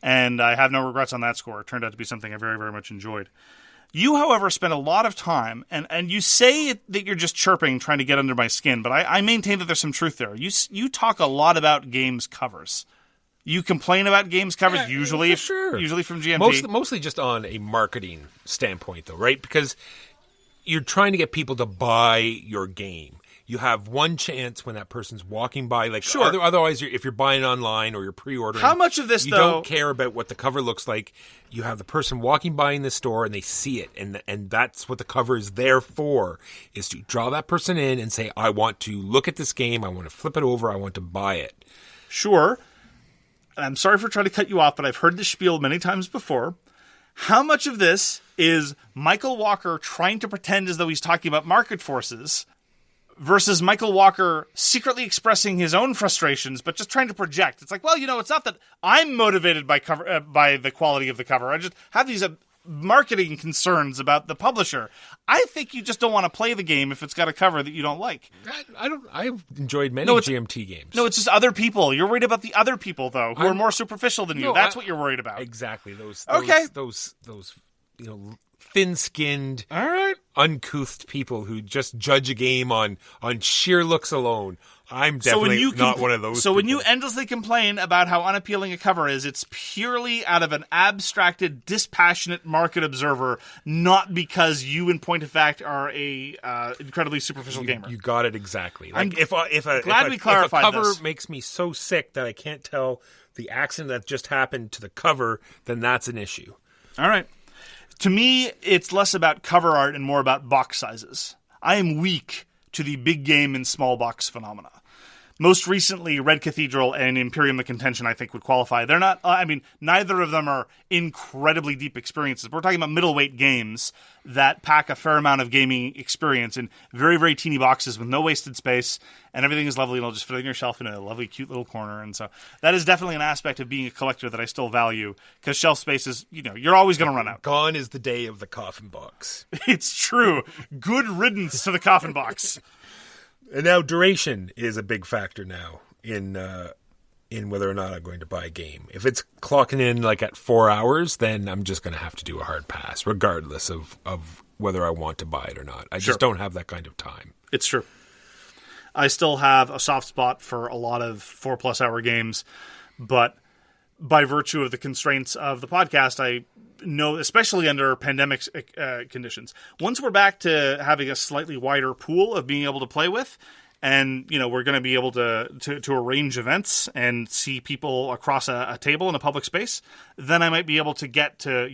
S1: And I have no regrets on that score. It turned out to be something I very, very much enjoyed. You, however, spend a lot of time, and you say that you're just chirping, trying to get under my skin, but I maintain that there's some truth there. You talk a lot about games covers. You complain about games covers, usually from GMT.
S2: Mostly just on a marketing standpoint, though, right? Because you're trying to get people to buy your game. You have one chance when that person's walking by. Like,
S1: sure.
S2: Otherwise, if you're buying online or you're pre-ordering,
S1: how much of this,
S2: you
S1: though,
S2: don't care about what the cover looks like. You have the person walking by in the store and they see it, and that's what the cover is there for, is to draw that person in and say, I want to look at this game, I want to flip it over, I want to buy it.
S1: Sure. I'm sorry for trying to cut you off, but I've heard this spiel many times before. How much of this is Michael Walker trying to pretend as though he's talking about market forces versus Michael Walker secretly expressing his own frustrations, but just trying to project? It's like, well, it's not that I'm motivated by by the quality of the cover. I just have these marketing concerns about the publisher. I think you just don't want to play the game if it's got a cover that you don't like.
S2: I've enjoyed many GMT games.
S1: No, it's just other people. You're worried about the other people, though, who are more superficial than you. That's what you're worried about.
S2: Exactly. Those thin-skinned,
S1: all right,
S2: uncouth people who just judge a game on sheer looks alone. I'm definitely not one of those
S1: So
S2: people.
S1: when you endlessly complain about how unappealing a cover is, it's purely out of an abstracted, dispassionate market observer, not because you, in point of fact, are a incredibly superficial gamer.
S2: You got it exactly. Like if a cover makes me so sick that I can't tell the accident that just happened to the cover, then that's an issue.
S1: All right. To me, it's less about cover art and more about box sizes. I am weak to the big game and small box phenomena. Most recently, Red Cathedral and Imperium the Contention, I think, would qualify. They're not, neither of them are incredibly deep experiences. We're talking about middleweight games that pack a fair amount of gaming experience in very, very teeny boxes with no wasted space, and everything is lovely and it'll just fit on your shelf in a lovely, cute little corner. And so that is definitely an aspect of being a collector that I still value, because shelf space is, you're always going to run out.
S2: Gone is the day of the coffin box.
S1: It's true. Good riddance to the coffin box.
S2: And now duration is a big factor now in whether or not I'm going to buy a game. If it's clocking in like at 4 hours, then I'm just going to have to do a hard pass, regardless of whether I want to buy it or not. I just don't have that kind of time.
S1: It's true. I still have a soft spot for a lot of 4+ hour games, but by virtue of the constraints of the podcast, I know, especially under pandemic conditions, once we're back to having a slightly wider pool of being able to play with, and we're going to be able to arrange events and see people across a table in a public space, then I might be able to get to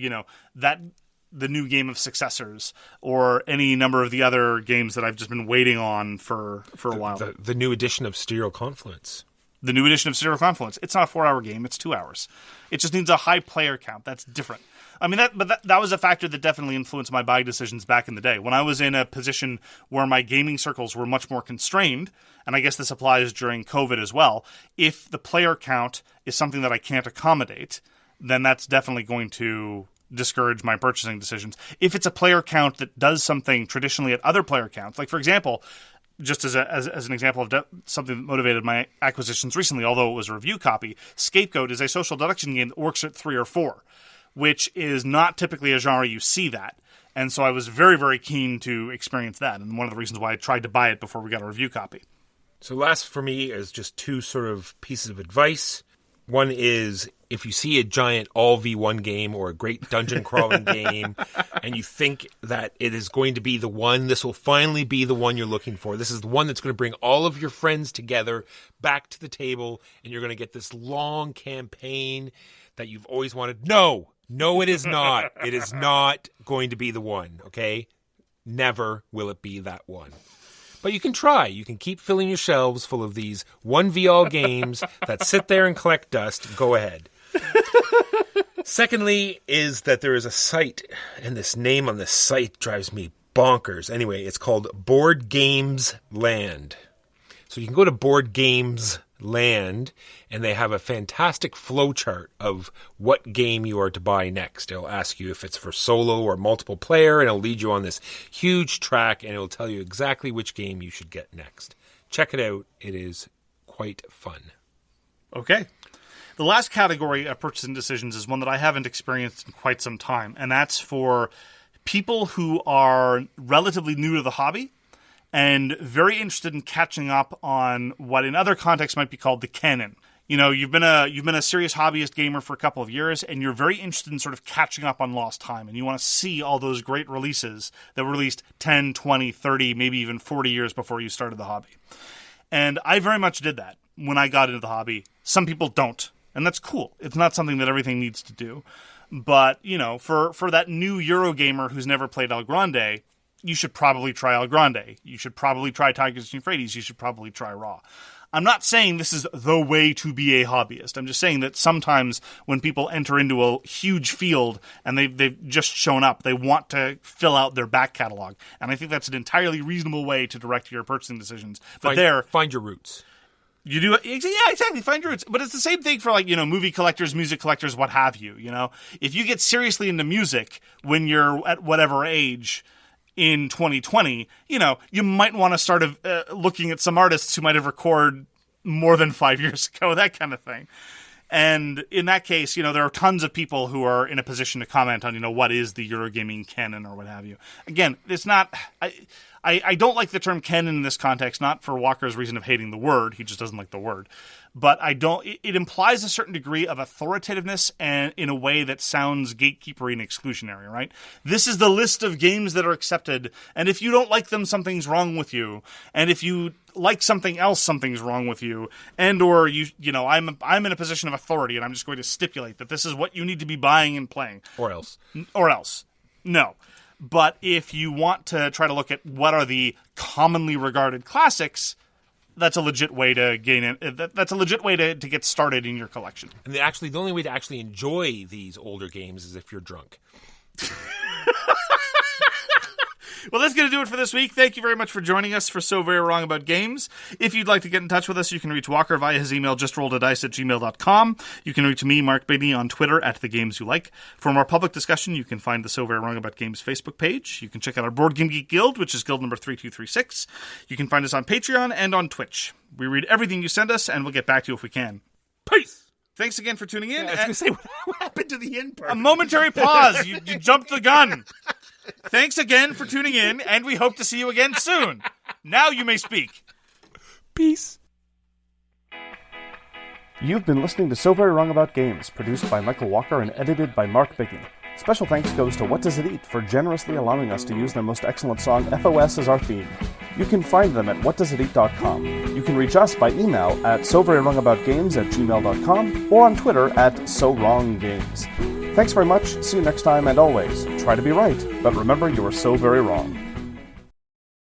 S1: the new game of Successors or any number of the other games that I've just been waiting on for a while.
S2: The new edition of Stereo Confluence.
S1: The new edition of Stereo Confluence. It's not a 4-hour game. It's 2 hours. It just needs a high player count. That's different. That was a factor that definitely influenced my buying decisions back in the day. When I was in a position where my gaming circles were much more constrained, and I guess this applies during COVID as well, if the player count is something that I can't accommodate, then that's definitely going to discourage my purchasing decisions. If it's a player count that does something traditionally at other player counts, like, for example, just as an example of something that motivated my acquisitions recently, although it was a review copy, Scapegoat is a social deduction game that works at 3 or 4, which is not typically a genre you see that. And so I was very, very keen to experience that, and one of the reasons why I tried to buy it before we got a review copy.
S2: So last for me is just 2 sort of pieces of advice. One is, if you see a giant all V1 game or a great dungeon crawling game and you think that it is going to be the one, this will finally be the one you're looking for. This is the one that's going to bring all of your friends together back to the table, and you're going to get this long campaign that you've always wanted. No, No, it is not. It is not going to be the one, okay? Never will it be that one. But you can try. You can keep filling your shelves full of these 1v-all games that sit there and collect dust. Go ahead. Secondly is that there is a site, and this name on this site drives me bonkers. Anyway, it's called Boardgames Land. So you can go to Boardgames Land, and they have a fantastic flowchart of what game you are to buy next. It'll ask you if it's for solo or multiple player, and it'll lead you on this huge track, and it'll tell you exactly which game you should get next. Check it out. It is quite fun.
S1: Okay. The last category of purchasing decisions is one that I haven't experienced in quite some time, and that's for people who are relatively new to the hobby and very interested in catching up on what in other contexts might be called the canon. You know, you've been a serious hobbyist gamer for a couple of years, and you're very interested in sort of catching up on lost time, and you want to see all those great releases that were released 10, 20, 30, maybe even 40 years before you started the hobby. And I very much did that when I got into the hobby. Some people don't. And that's cool. It's not something that everything needs to do. But, you know, for that new Eurogamer who's never played El Grande, you should probably try El Grande. You should probably try Tigers and Euphrates. You should probably try Raw. I'm not saying this is the way to be a hobbyist. I'm just saying that sometimes when people enter into a huge field and they've just shown up, they want to fill out their back catalog. And I think that's an entirely reasonable way to direct your purchasing decisions. But
S2: find your roots.
S1: You do it, yeah, exactly. Find your roots, but it's the same thing for movie collectors, music collectors, what have you. You know, if you get seriously into music when you're at whatever age in 2020, you know, you might want to start looking at some artists who might have recorded more than 5 years ago, that kind of thing. And in that case, you know, there are tons of people who are in a position to comment on, you know, what is the Eurogaming canon or what have you. Again, it's not. I don't like the term canon in this context, not for Walker's reason of hating the word. He just doesn't like the word. But it implies a certain degree of authoritativeness and in a way that sounds gatekeepery and exclusionary, right? This is the list of games that are accepted, and if you don't like them, something's wrong with you. And if you like something else, something's wrong with you. And or I'm in a position of authority, and I'm just going to stipulate that this is what you need to be buying and playing.
S2: Or else.
S1: No. But if you want to try to look at what are the commonly regarded classics, that's a legit way to gain it. That's a legit way to get started in your collection.
S2: And the only way to actually enjoy these older games is if you're drunk.
S1: Well, that's going to do it for this week. Thank you very much for joining us for So Very Wrong About Games. If you'd like to get in touch with us, you can reach Walker via his email, justrolledadice@gmail.com. You can reach me, Mark Brady, on Twitter @TheGamesYouLike. For more public discussion, you can find the So Very Wrong About Games Facebook page. You can check out our Board Game Geek Guild, which is guild number 3236. You can find us on Patreon and on Twitch. We read everything you send us, and we'll get back to you if we can. Peace! Thanks again for tuning in.
S2: Yeah, I was going to say, what happened to the end part?
S1: A momentary pause. You jumped the gun. Thanks again for tuning in, and we hope to see you again soon. Now you may speak.
S2: Peace.
S3: You've been listening to So Very Wrong About Games, produced by Michael Walker and edited by Mark Bigney. Special thanks goes to What Does It Eat for generously allowing us to use their most excellent song, FOS, as our theme. You can find them at whatdoesiteat.com. You can reach us by email at soverywrongaboutgames@gmail.com or on Twitter @SoWrongGames. Thanks very much, see you next time, and always, try to be right, but remember you are so very wrong.